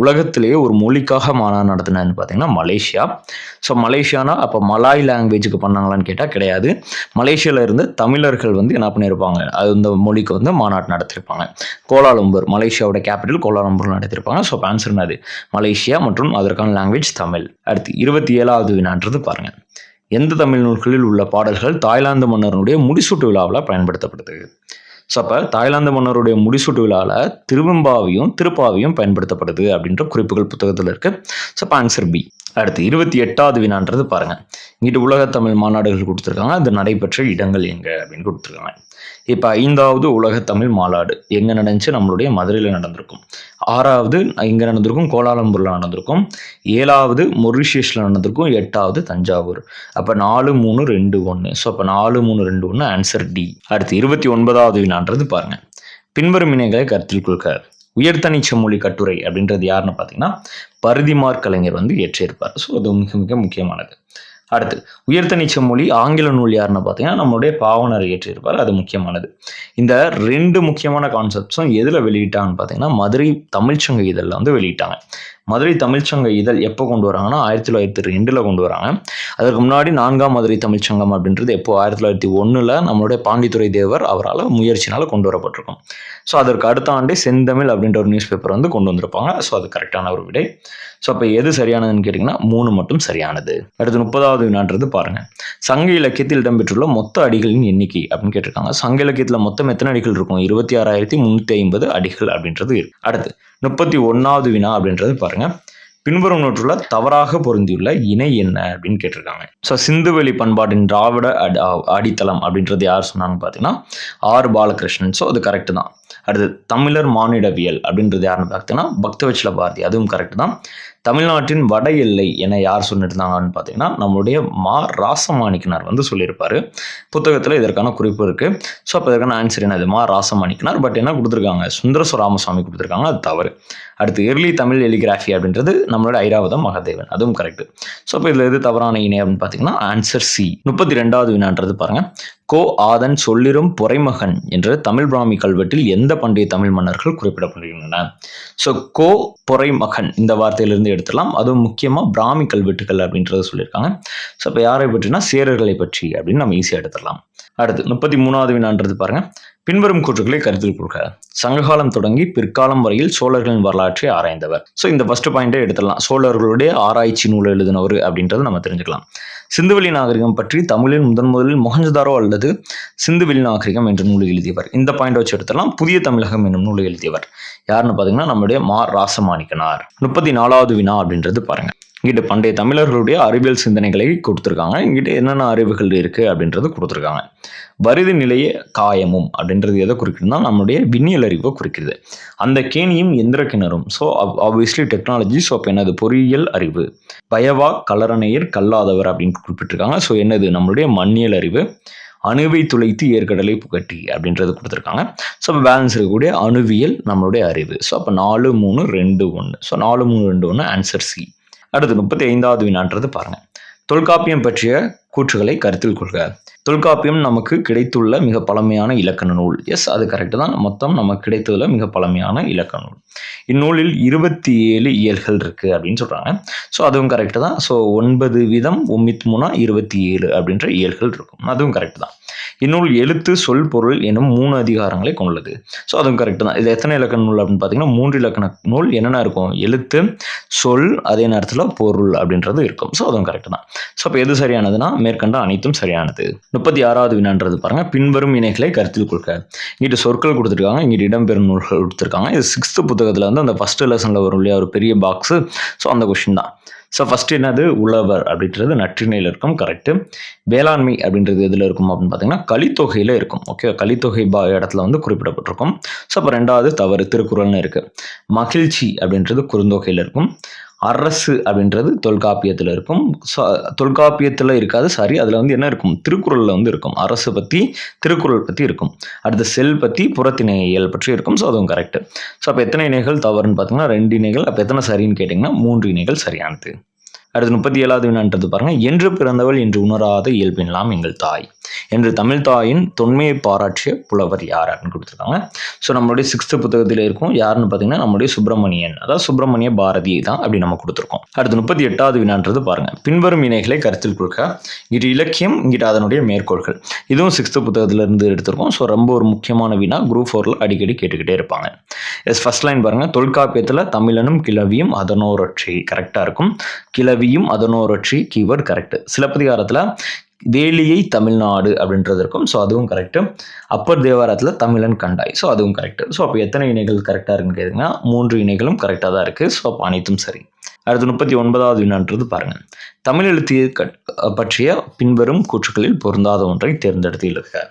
உலகத்திலேயே ஒரு மொழிக்காக மாநாடு நடத்தினதுன்னு பார்த்தீங்கன்னா மலேசியா. ஸோ மலேசியானா அப்போ மலாய் லாங்குவேஜுக்கு பண்ணாங்களான்னு கேட்டால் கிடையாது. மலேசியாவில் இருந்து தமிழர்கள் வந்து என்ன பண்ணியிருப்பாங்க? அது இந்த மொழிக்கு வந்து மாநாடு நடத்திருப்பாங்க. கோலாலம்பூர் மலேசியாவோட கேபிட்டல் கோலாலம்பூர் நடத்திருப்பாங்க. ஸோ ஆன்சர் என்னது? மலேசியா மற்றும் அதற்கான லாங்குவேஜ் தமிழ். அடுத்து 27வது வினான்றது பாருங்க. எந்த தமிழ் நூல்களில் உள்ள பாடல்கள் தாய்லாந்து மன்னருடைய முடிசூட்டு விழாவில் பயன்படுத்தப்படுது? ஸோ அப்போ தாய்லாந்து மன்னருடைய முடிசூட்டு விழாவில் திருவெம்பாவையும் திருப்பாவையும் பயன்படுத்தப்படுது அப்படின்ற குறிப்புகள் புத்தகத்தில் இருக்குது. ஸோ அப்போ ஆன்சர் பி. அடுத்து 28வது வினான்றது பாருங்க. இங்கிட்டு உலக தமிழ் மாநாடுகள் கொடுத்துருக்காங்க. அது நடைபெற்ற இடங்கள் எங்க அப்படின்னு கொடுத்துருக்காங்க. இப்போ 5வது உலக தமிழ் மாநாடு எங்க நடந்துச்சு? நம்மளுடைய மதுரையில் நடந்திருக்கும். 6வது இங்க நடந்திருக்கும், கோலாலம்பூர்ல நடந்திருக்கும். 7வது மொரிஷியஸ்ல நடந்திருக்கும். 8வது தஞ்சாவூர். அப்போ 4, 3, 2, 1. ஸோ அப்போ 4, 3, 2, 1 ஆன்சர் டி. அடுத்து 29வது வினான்றது பாருங்க. பின்வரும் இணைகளை கருத்தில் கொள்க. உயர்தனி செம்மொழி கட்டுரை அப்படின்றது யாருன்னு பார்த்தீங்கன்னா பரிதிமாற் கலைஞர் வந்து இயற்றியிருப்பார். ஸோ அது மிக மிக முக்கியமானது. அடுத்து உயர்தனி செம்மொழி ஆங்கில நூல் யாருன்னு பார்த்தீங்கன்னா நம்மளுடைய பாவனர் இயற்றியிருப்பார். அது முக்கியமானது. இந்த 2 முக்கியமான கான்செப்ட்ஸும் எதில் வெளியிட்டாங்கன்னு பார்த்தீங்கன்னா மதுரை தமிழ்ச்சங்க இதழில் வந்து வெளியிட்டாங்க. மதுரை தமிழ்ச்சங்க இதழ் எப்போ கொண்டு வராங்கன்னா 1902 கொண்டு வராங்க. அதற்கு முன்னாடி 4ஆம் மதுரை தமிழ்ச்சங்கம் அப்படின்றது எப்போ 1901 நம்மளுடைய பாண்டித்துரை தேவர் அவரால் முயற்சினால் கொண்டு வரப்பட்டிருக்கும். ஸோ அதற்கு அடுத்த ஆண்டே செந்தமிழ் அப்படின்ற ஒரு நியூஸ் பேப்பர் வந்து கொண்டு வந்திருப்பாங்க. ஸோ அது கரெக்டான ஒரு விடை. ஸோ அப்போ எது சரியானதுன்னு கேட்டிங்கன்னா 3 மட்டும் சரியானது. அடுத்து 30வது வினான்றது பாருங்க. சங்க இலக்கியத்தில் இடம்பெற்றுள்ள மொத்த அடிகளின் எண்ணிக்கை அப்படின்னு கேட்டிருக்காங்க. சங்க இலக்கியத்தில் மொத்தம் எத்தனை அடிகள் இருக்கும்? 26,350 அடிகள் அப்படின்றது இருக்கு. அடுத்து 31வது வினா அப்படின்றது பாருங்க. பின்வரும் நூற்றுல தவறாக பொருந்தியுள்ள இணை என்ன அப்படின்னு கேட்டிருக்காங்க. ஸோ சிந்துவெளி பண்பாட்டின் திராவிட அடித்தளம் அப்படின்றது யார் சொன்னான்னு பார்த்தீங்கன்னா ஆர் பாலகிருஷ்ணன். ஸோ அது கரெக்டு தான். அடுத்து தமிழர் மானிடவியல் அப்படின்றது யாருன்னு பார்த்தீங்கன்னா பக்தவச்சல பாரதி. அதுவும் கரெக்டு தான். தமிழ்நாட்டின் வட எல்லை என யார் சொல்லியிருந்தாங்கன்னு பார்த்தீங்கன்னா நம்மளுடைய மா ராசமாணிக்கனார் வந்து சொல்லியிருப்பாரு. புத்தகத்தில் இதற்கான குறிப்பு இருக்கு. ஸோ அப்போ இதற்கான ஆன்சர் என்னது? மா ராசமாணிக்கனார். பட் என்ன கொடுத்துருக்காங்க? சுந்தர ராமசாமி கொடுத்துருக்காங்க. அது தவறு. அடுத்து எர்லி தமிழ் எலிகிராஃபி அப்படின்றது நம்மளோட ஐராவதம் மகாதேவன். அதுவும் கரெக்ட். ஸோ அப்போ இதில் எது தவறான இணை அப்படின்னு பார்த்தீங்கன்னா ஆன்சர் சி. 32வது வினான்றது பாருங்க. கோ ஆதன் சொல்லிரும் பொறைமகன் என்ற தமிழ் பிராமி கல்வெட்டில் எந்த பண்டைய தமிழ் மன்னர்கள் குறிப்பிடப்படுகின்றன? ஸோ கோ பொறைமகன் இந்த வார்த்தையிலிருந்து எடுத்துடலாம். அதுவும் முக்கியமாக பிராமி கல்வெட்டுகள் அப்படின்றத சொல்லியிருக்காங்க. ஸோ இப்போ யாரை பற்றினா சேரர்களை பற்றி அப்படின்னு நம்ம ஈஸியாக எடுத்துடலாம். அடுத்து 33வது வினான்றது பாருங்க. பின்வரும் கூற்றுக்களை கருத்தில் கொள்க. சங்ககாலம் தொடங்கி பிற்காலம் வரையில் சோழர்களின் வரலாற்றை ஆராய்ந்தவர். ஸோ இந்த ஃபர்ஸ்ட் பாயிண்டே எடுத்துடலாம். சோழர்களுடைய ஆராய்ச்சி நூல் எழுதினவர் அப்படின்றது நம்ம தெரிஞ்சுக்கலாம். சிந்துவெளி நாகரிகம் பற்றி தமிழில் முதலில் மொஹஞ்சதாரோ அல்லது சிந்துவெளி நாகரிகம் என்ற நூலை எழுதியவர். இந்த பாயிண்ட் வச்சு எடுத்துடலாம். புதிய தமிழகம் என்னும் நூலை எழுதியவர் யாருன்னு பார்த்தீங்கன்னா நம்முடைய மா ராசமாணிக்கனார். 34வது வினா அப்படின்றது பாருங்க. இங்கிட்ட பண்டைய தமிழர்களுடைய அறிவியல் சிந்தனைகளை கொடுத்துருக்காங்க. இங்கிட்ட என்னென்ன அறிவுகள் இருக்குது அப்படின்றது கொடுத்துருக்காங்க. வருது நிலைய காயமும் அப்படின்றது எதை குறிக்குதுன்னா நம்மளுடைய விண்ணியல் அறிவை குறிக்கிறது. அந்த கேணியும் எந்திர கிணறும். So obviously technology. ஸோ அப்போ என்னது? பொறியியல் அறிவு. பயவா கலரணையர் கல்லாதவர் அப்படின்னு குறிப்பிட்டிருக்காங்க. ஸோ என்னது? நம்மளுடைய மண்ணியல் அறிவு. அணுவை துளைத்து ஏற்கடலை புகட்டி அப்படின்றது கொடுத்துருக்காங்க. ஸோ அப்போ பேலன்ஸ் இருக்கக்கூடிய அணுவியல் நம்மளுடைய அறிவு. ஸோ அப்போ 4, 3, 2, 1. So 4, 3, 2, 1 answer C. அடுத்து 35வது வினான்றது பாருங்க. தொல்காப்பியம் பற்றிய கூற்றுகளை கருத்தில் கொள்க. தொல்காப்பியம் நமக்கு கிடைத்துள்ள மிக பழமையான இலக்கண நூல். எஸ், அது கரெக்டு தான். மொத்தம் நமக்கு கிடைத்துள்ள மிக பழமையான இலக்கண நூல். இந்நூலில் 27 இயல்கள் இருக்குது அப்படின்னு சொல்கிறாங்க. ஸோ அதுவும் கரெக்டு தான். ஸோ 9 வீதம் 9 27 அப்படின்ற இயல்கள் இருக்கும். அதுவும் கரெக்டு தான். இந்நூல் எழுத்து சொல் பொருள் எனும் 3 அதிகாரங்களை கொண்டது. ஸோ அதுவும் கரெக்டு தான். இது எத்தனை இலக்கண நூல் அப்படின்னு பார்த்தீங்கன்னா 3 இலக்கண நூல். என்னென்ன இருக்கும்? எழுத்து, சொல், அதே நேரத்தில் பொருள் அப்படின்றது இருக்கும். ஸோ அதுவும் கரெக்டு தான். ஸோ அப்போ எது சரியானதுன்னா மேற்கண்ட அனைத்தும் சரியானது. 36வது வினான்றது பாருங்க. பின்வரும் இணைகளை கருத்தில் கொள்க. இங்கிட்டு சொற்கள் கொடுத்துருக்காங்க. இங்கிட்டு இடம்பெறும் நூல்கள் கொடுத்துருக்காங்க. இது 6th புத்தகத்தில் வந்து அந்த ஃபர்ஸ்ட் லெசனில் வரும் இல்லையா ஒரு பெரிய பாக்ஸு. ஸோ அந்த கொஸ்டின் தான். ஸோ ஃபர்ஸ்ட் என்னது? உழவர் அப்படின்றது நற்றிணையில் இருக்கும். கரெக்டு. வேளாண்மை அப்படின்றது எதில் இருக்கும் அப்படின்னு பார்த்தீங்கன்னா கலித்தொகையில் இருக்கும். ஓகே, கலித்தொகை இடத்துல வந்து குறிப்பிடப்பட்டிருக்கும். ஸோ அப்போ 2வது தவறு திருக்குறள்னு இருக்குது. மகிழ்ச்சி அப்படின்றது குறுந்தொகையில் இருக்கும். அரசு அப்படின்றது தொல்காப்பியத்தில் இருக்கும். தொல்காப்பியத்தில் இருக்காது, சாரி. அதில் வந்து என்ன இருக்கும்? திருக்குறளில் வந்து இருக்கும். அரசு பற்றி, திருக்குறள் பற்றி இருக்கும். அடுத்து செல் பற்றி, புறத்திணையல் பற்றி இருக்கும். ஸோ அதுவும் கரெக்டு. ஸோ அப்போ எத்தனை இணைகள் தவறுன்னு பார்த்தீங்கன்னா 2 இணைகள். அப்போ எத்தனை சரின்னு கேட்டிங்கன்னா 3 இணைகள் சரியானது. அடுத்து 37வது வினான்றது பாருங்க. என்று பிறந்தவள் என்று உணராத இயல்பினலாம் எங்கள் தாய் என்று தமிழ் தாயின் தொன்மையை பாராட்டிய புலவர் யார் அப்படின்னு கொடுத்துருக்காங்க. ஸோ நம்மளுடைய 6th புத்தகத்தில் இருக்கும். யாருன்னு பார்த்தீங்கன்னா நம்மளுடைய சுப்பிரமணியன், அதாவது சுப்பிரமணிய பாரதி தான் அப்படி நம்ம கொடுத்துருக்கோம். அடுத்து 38வது வினான்றது பாருங்க. பின்வரும் இணைகளை கருத்தில் கொள்க. இங்கிட்டு இலக்கியம், இங்கிட்டு அதனுடைய மேற்கோள்கள். இதுவும் 6th புத்தகத்திலிருந்து எடுத்திருக்கோம். ஸோ ரொம்ப ஒரு முக்கியமான வினா. குரூப் 4ல் அடிக்கடி கேட்டுக்கிட்டே இருப்பாங்க. எஸ், ஃபர்ஸ்ட் லைன் பாருங்க. தொல்காப்பியத்தில் தமிழனும் கிளவியும் அதனோரட்சி கரெக்டாக இருக்கும். கிளவியும் அதனோரட்சி கீவேர்ட் கரெக்ட். சிலப்பதிகாரத்தில் வேலியை தமிழ்நாடு அப்படின்றது இருக்கும். ஸோ அதுவும் கரெக்டு. அப்பர் தேவாரத்தில் தமிழன் கண்டாய். ஸோ அதுவும் கரெக்டு. ஸோ அப்போ எத்தனை இணைகள் கரெக்டாக இருக்குன்னு கேட்டிங்கன்னா 3 இணைகளும் கரெக்டாக தான் இருக்குது. ஸோ அப்போ அனைத்தும் சரி. அடுத்து 39வது வினான்றது பாருங்க. தமிழ் எழுத்து பற்றிய பின்வரும் கூற்றுக்களில் பொருந்தாத ஒன்றை தேர்ந்தெடுத்து எழுதுக.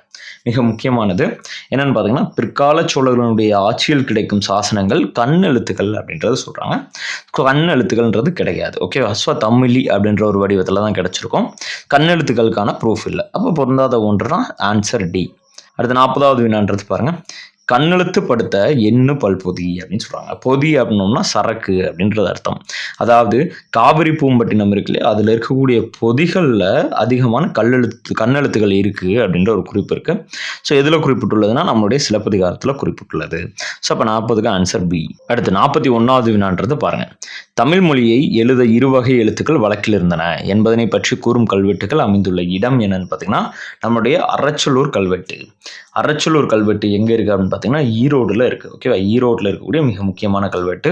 மிக முக்கியமானது என்னன்னு பார்த்தீங்கன்னா, பிற்கால சோழர்களுடைய ஆட்சியில் கிடைக்கும் சாசனங்கள் கண்ணெழுத்துக்கள் அப்படின்றத சொல்றாங்க. கண்ணெழுத்துக்கள்ன்றது கிடையாது. ஓகே, தமிழி அப்படின்ற ஒரு வடிவத்தில் தான் கிடைச்சிருக்கும். கண்ணெழுத்துக்களுக்கான ப்ரூஃப் இல்லை. அப்போ பொருந்தாத ஒன்று தான் ஆன்சர் டி. அடுத்து 40வது வினான்றது பாருங்க. கண்ணெழுத்து படுத்த எண்ணு பல்பொதி அப்படின்னு சொல்றாங்க. பொதி அப்படின்னோம்னா சரக்கு அப்படின்றது அர்த்தம். அதாவது காவிரி பூம்பட்டினம் இருக்குல்ல, அதில் இருக்கக்கூடிய பொதிகளில் அதிகமான கண்ணெழுத்துகள் இருக்கு அப்படின்ற ஒரு குறிப்பு இருக்கு. ஸோ எதில் குறிப்பிட்டுள்ளதுன்னா நம்மளுடைய சிலப்பதிகாரத்தில் குறிப்பிட்டுள்ளது. ஸோ அப்போ 40க்கு ஆன்சர் பி. அடுத்து 41வது வினான்றது பாருங்க. தமிழ் மொழியை எழுத இருவகை எழுத்துக்கள் வழக்கில் இருந்தன என்பதனை பற்றி கூறும் கல்வெட்டுகள் அமைந்துள்ள இடம் என்னன்னு பார்த்தீங்கன்னா நம்மளுடைய அரச்சலூர் கல்வெட்டு. அரச்சலூர் கல்வெட்டு எங்கே இருக்குது அப்படின்னு பார்த்தீங்கன்னா ஈரோடில் இருக்குது. ஓகேவா, ஈரோட்டில் இருக்கக்கூடிய மிக முக்கியமான கல்வெட்டு.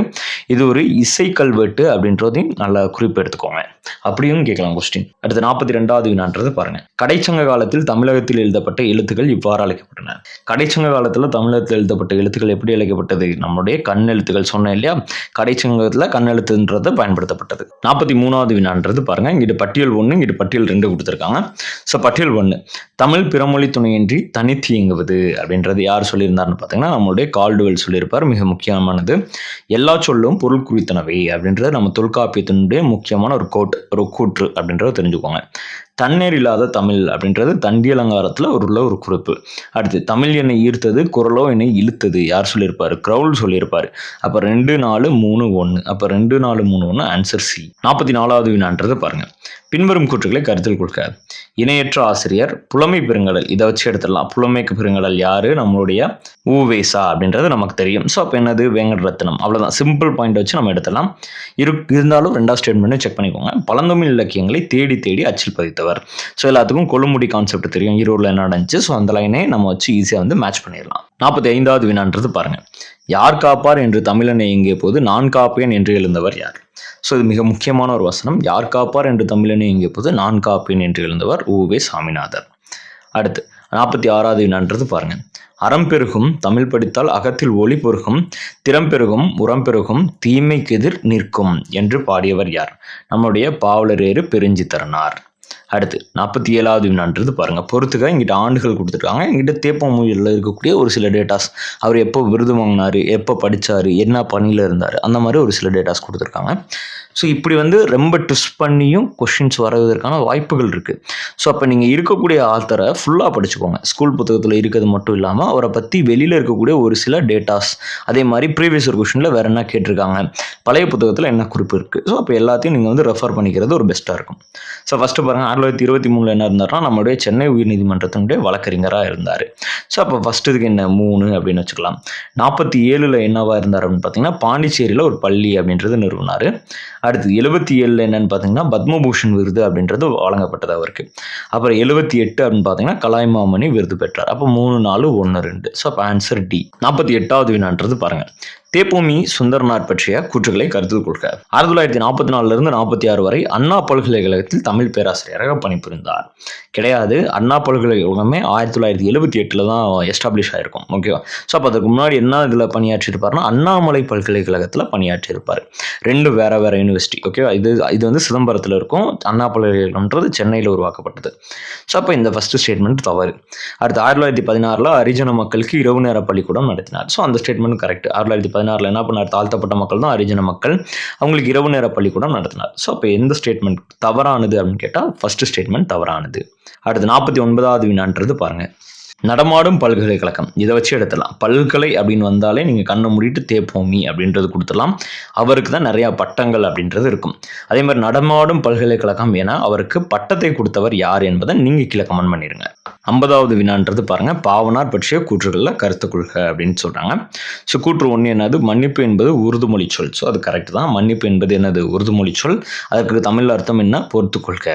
இது ஒரு இசை கல்வெட்டு அப்படின்றதையும் நல்லா குறிப்பு எடுத்துக்கோங்க. அப்படியும் கேட்கலாம் கொஸ்டின். அடுத்து 42வது வினான்றது பாருங்க. கடைச்சங்க காலத்தில் தமிழகத்தில் எழுதப்பட்ட எழுத்துக்கள் இவ்வாறு அழைக்கப்பட்டன. கடைச்சங்க காலத்தில் தமிழகத்தில் எழுதப்பட்ட எழுத்துக்கள் எப்படி அழைக்கப்பட்டது? நம்மளுடைய கண்ணெழுத்துக்கள் சொன்னேன் இல்லையா, கடைச்சங்கத்தில் கண்ணெழுத்துன்றது பயன்படுத்தப்பட்டது. 43வது வினான்றது பாருங்க. இங்கிட்டு பட்டியல் 1, இங்கிட்டு பட்டியல் 2 கொடுத்துருக்காங்க. ஸோ பட்டியல் 1, தமிழ் பிறமொழி துணையின்றி தனித்து இயங்குவது அப்படின்றது யார் சொல்லியிருந்தாருன்னு பார்த்தீங்கன்னா நம்மளுடைய கால்டுவெல் சொல்லியிருப்பார். மிக முக்கியமானது. எல்லா சொல்லும் பொருள் குறித்தனவை அப்படின்றது நம்ம தொல்காப்பியத்தினுடைய முக்கியமான ஒரு கூற்று அப்படின்றத தெரிஞ்சுக்கோங்க. தண்ணீர் இல்லாத தமிழ் அப்படின்றது தண்டி அலங்காரத்தில் உள்ள ஒரு குறிப்பு. அடுத்து தமிழ் என்னை ஈர்த்தது குரலோ என்னை இழுத்தது யார் சொல்லியிருப்பாரு? கிரவுல் சொல்லியிருப்பாரு. அப்போ 2 4 3 1. அப்போ 2 4 3 1 ஆன்சர் சி. 44வது வினான்றது பாருங்க. பின்வரும் கூற்றுக்களை கருத்தில் கொள்க. இணையற்ற ஆசிரியர், புலமை பெருங்கடல், இதை வச்சு எடுத்துடலாம். புலமைக்கு பெருங்கடல் யாரு? நம்மளுடைய ஊவேசா அப்படின்றது நமக்கு தெரியும். ஸோ அப்போ என்னது? வேங்கடரத்னம். அவ்வளோதான், சிம்பிள் பாயிண்ட் வச்சு நம்ம எடுத்துடலாம். இருந்தாலும் 2வது ஸ்டேட்மெண்ட் செக் பண்ணிக்கோங்க. பழந்தமிழ் இலக்கியங்களை தேடி தேடி அச்சில் பதித்தவர். ஸோ எல்லாத்துக்கும் கொழுமுடி கான்செப்ட் தெரியும், ஈரோடில் என்ன நடந்துச்சு. ஸோ அந்த லைனே நம்ம வச்சு ஈஸியாக வந்து மேட்ச் பண்ணிடலாம். 45வது வினான்றது பாருங்க. யார் காப்பார் என்று தமிழனை இயங்கிய போது நான் காப்பேன் என்று எழுந்தவர் யார்? ஸோ இது மிக முக்கியமான ஒரு வசனம். யார் காப்பார் என்று தமிழனை இயங்கிய போது நான் காப்பேன் என்று எழுந்தவர் உவே சாமிநாதர். அடுத்து 46வது வினான்றது பாருங்க. அறம் பெருகும் தமிழ் படித்தால் அகத்தில் ஒளி பெருகும், திறம் பெருகும் உரம் பெருகும், தீமைக்கு எதிர் நிற்கும் என்று பாடியவர் யார்? நம்முடைய பாவலரேறு பெருஞ்சித்திரனார். அடுத்து 47வது வினான்றது பாருங்க. பொறுத்துக்க. இங்கிட்ட ஆண்டுகள் கொடுத்துருக்காங்க. இங்கிட்ட தேப்பமொழியில் இருக்கக்கூடிய ஒரு சில டேட்டாஸ், அவர் எப்போ விருது வாங்கினாரு, எப்போ படித்தார், என்ன பணியில் இருந்தார், அந்த மாதிரி ஒரு சில டேட்டாஸ் கொடுத்துருக்காங்க. ஸோ இப்படி வந்து ரொம்ப ட்விஸ்ட் பண்ணியும் கொஷின்ஸ் வருவதற்கான வாய்ப்புகள் இருக்குது. ஸோ அப்போ நீங்கள் இருக்கக்கூடிய ஆத்தரை ஃபுல்லாக படிச்சுக்கோங்க. ஸ்கூல் புத்தகத்தில் இருக்கிறது மட்டும் இல்லாமல் அவரை பற்றி வெளியில் இருக்கக்கூடிய ஒரு சில டேட்டாஸ், அதே மாதிரி ப்ரீவியஸ் ஒரு கொஷினில் வேறு என்ன கேட்டிருக்காங்க, பழைய புத்தகத்தில் என்ன குறிப்பு இருக்குது. ஸோ அப்போ எல்லாத்தையும் நீங்கள் வந்து ரெஃபர் பண்ணிக்கிறது ஒரு பெஸ்ட்டாக இருக்கும். ஸோ ஃபஸ்ட்டு பாருங்கள், 1923 என்ன இருந்தார்னா நம்மளுடைய சென்னை உயர்நீதிமன்றத்தினுடைய வழக்கறிஞராக இருந்தார். ஸோ அப்போ ஃபஸ்ட்டுக்கு என்ன 3 அப்படின்னு வச்சுக்கலாம். 47ல் என்னவா இருந்தார் அப்படின்னு பார்த்தீங்கன்னா பாண்டிச்சேரியில் ஒரு பள்ளி அப்படின்றது நிறுவினார். அடுத்து 77 என்னன்னு பார்த்தீங்கன்னா பத்மபூஷன் விருது அப்படின்றது வழங்கப்பட்டது அவருக்கு. அப்புறம் 78 அப்படின்னு பார்த்தீங்கன்னா கலாய்மாமணி விருது பெற்றார். அப்போ 3 4 1 2. ஸோ அப்போ ஆன்சர் டி. 48வது வினான்றது பாருங்க. தேப்போமி சுந்தரனார் பற்றிய கூற்றுகளை கருத்தில் கொள்க. 1944 46 வரை அண்ணா பல்கலைக்கழகத்தில் தமிழ் பேராசிரியராக பணிபுரிந்தார். கிடையாது, அண்ணா பல்கலைக்கழகமே 1978 தான் எஸ்டாப்ளிஷ் ஆயிருக்கும். ஓகேவா. ஸோ அப்போ அதுக்கு முன்னாடி என்ன இதில் பணியாற்றிருப்பாருன்னா அண்ணாமலை பல்கலைக்கழகத்தில் பணியாற்றியிருப்பார். 2 வேற வேற யூனிவர்சிட்டி. ஓகேவா. இது வந்து சிதம்பரத்தில் இருக்கும். அண்ணா பல்கலைக்கழகம்ன்றது சென்னையில் உருவாக்கப்பட்டது. ஸோ அப்போ இந்த ஃபர்ஸ்ட் ஸ்டேட்மெண்ட் தவறு. அடுத்து 1916 ஹரிஜன மக்களுக்கு இரவு நேர பள்ளிக்கூடம் நடத்தினார். ஸோ அந்த ஸ்டேட்மெண்ட் கரெக்ட். 1916 என்ன பண்ணார்? தாழ்த்தப்பட்ட மக்கள் தான் ஹரிஜன மக்கள், அவங்களுக்கு இரவு நேர பள்ளிக்கூடம் நடத்தினார். ஸோ அப்போ எந்த ஸ்டேட்மெண்ட் தவறானது அப்படின்னு கேட்டால் ஃபர்ஸ்ட் ஸ்டேட்மெண்ட் தவறானது. அடுத்து 49வது வினான்றது பாருங்க. நடமாடும் பல்கலைக்கழகம், இதை வச்சு எடுத்துடலாம். பல்கலை அப்படின்னு வந்தாலே நீங்கள் கண்ணை மூடிட்டு தேப்போமி அப்படின்றது கொடுத்துடலாம். அவருக்கு தான் நிறையா பட்டங்கள் அப்படின்றது இருக்கும். அதே மாதிரி நடமாடும் பல்கலைக்கழகம் என அவருக்கு பட்டத்தை கொடுத்தவர் யார் என்பதை நீங்கள் கீழே கமெண்ட் பண்ணிடுங்க. 50வது வினான்றது பாருங்க. பாவனார் பற்றிய கூற்றுகளில் கருத்து கொள்க அப்படின்னு சொல்றாங்க. ஸோ கூற்று 1 என்னது? மன்னிப்பு என்பது உருதுமொழி சொல். ஸோ அது கரெக்ட் தான். மன்னிப்பு என்பது என்னது? உருதுமொழி சொல். அதற்கு தமிழ் அர்த்தம் என்ன? பொறுத்துக்கொள்க.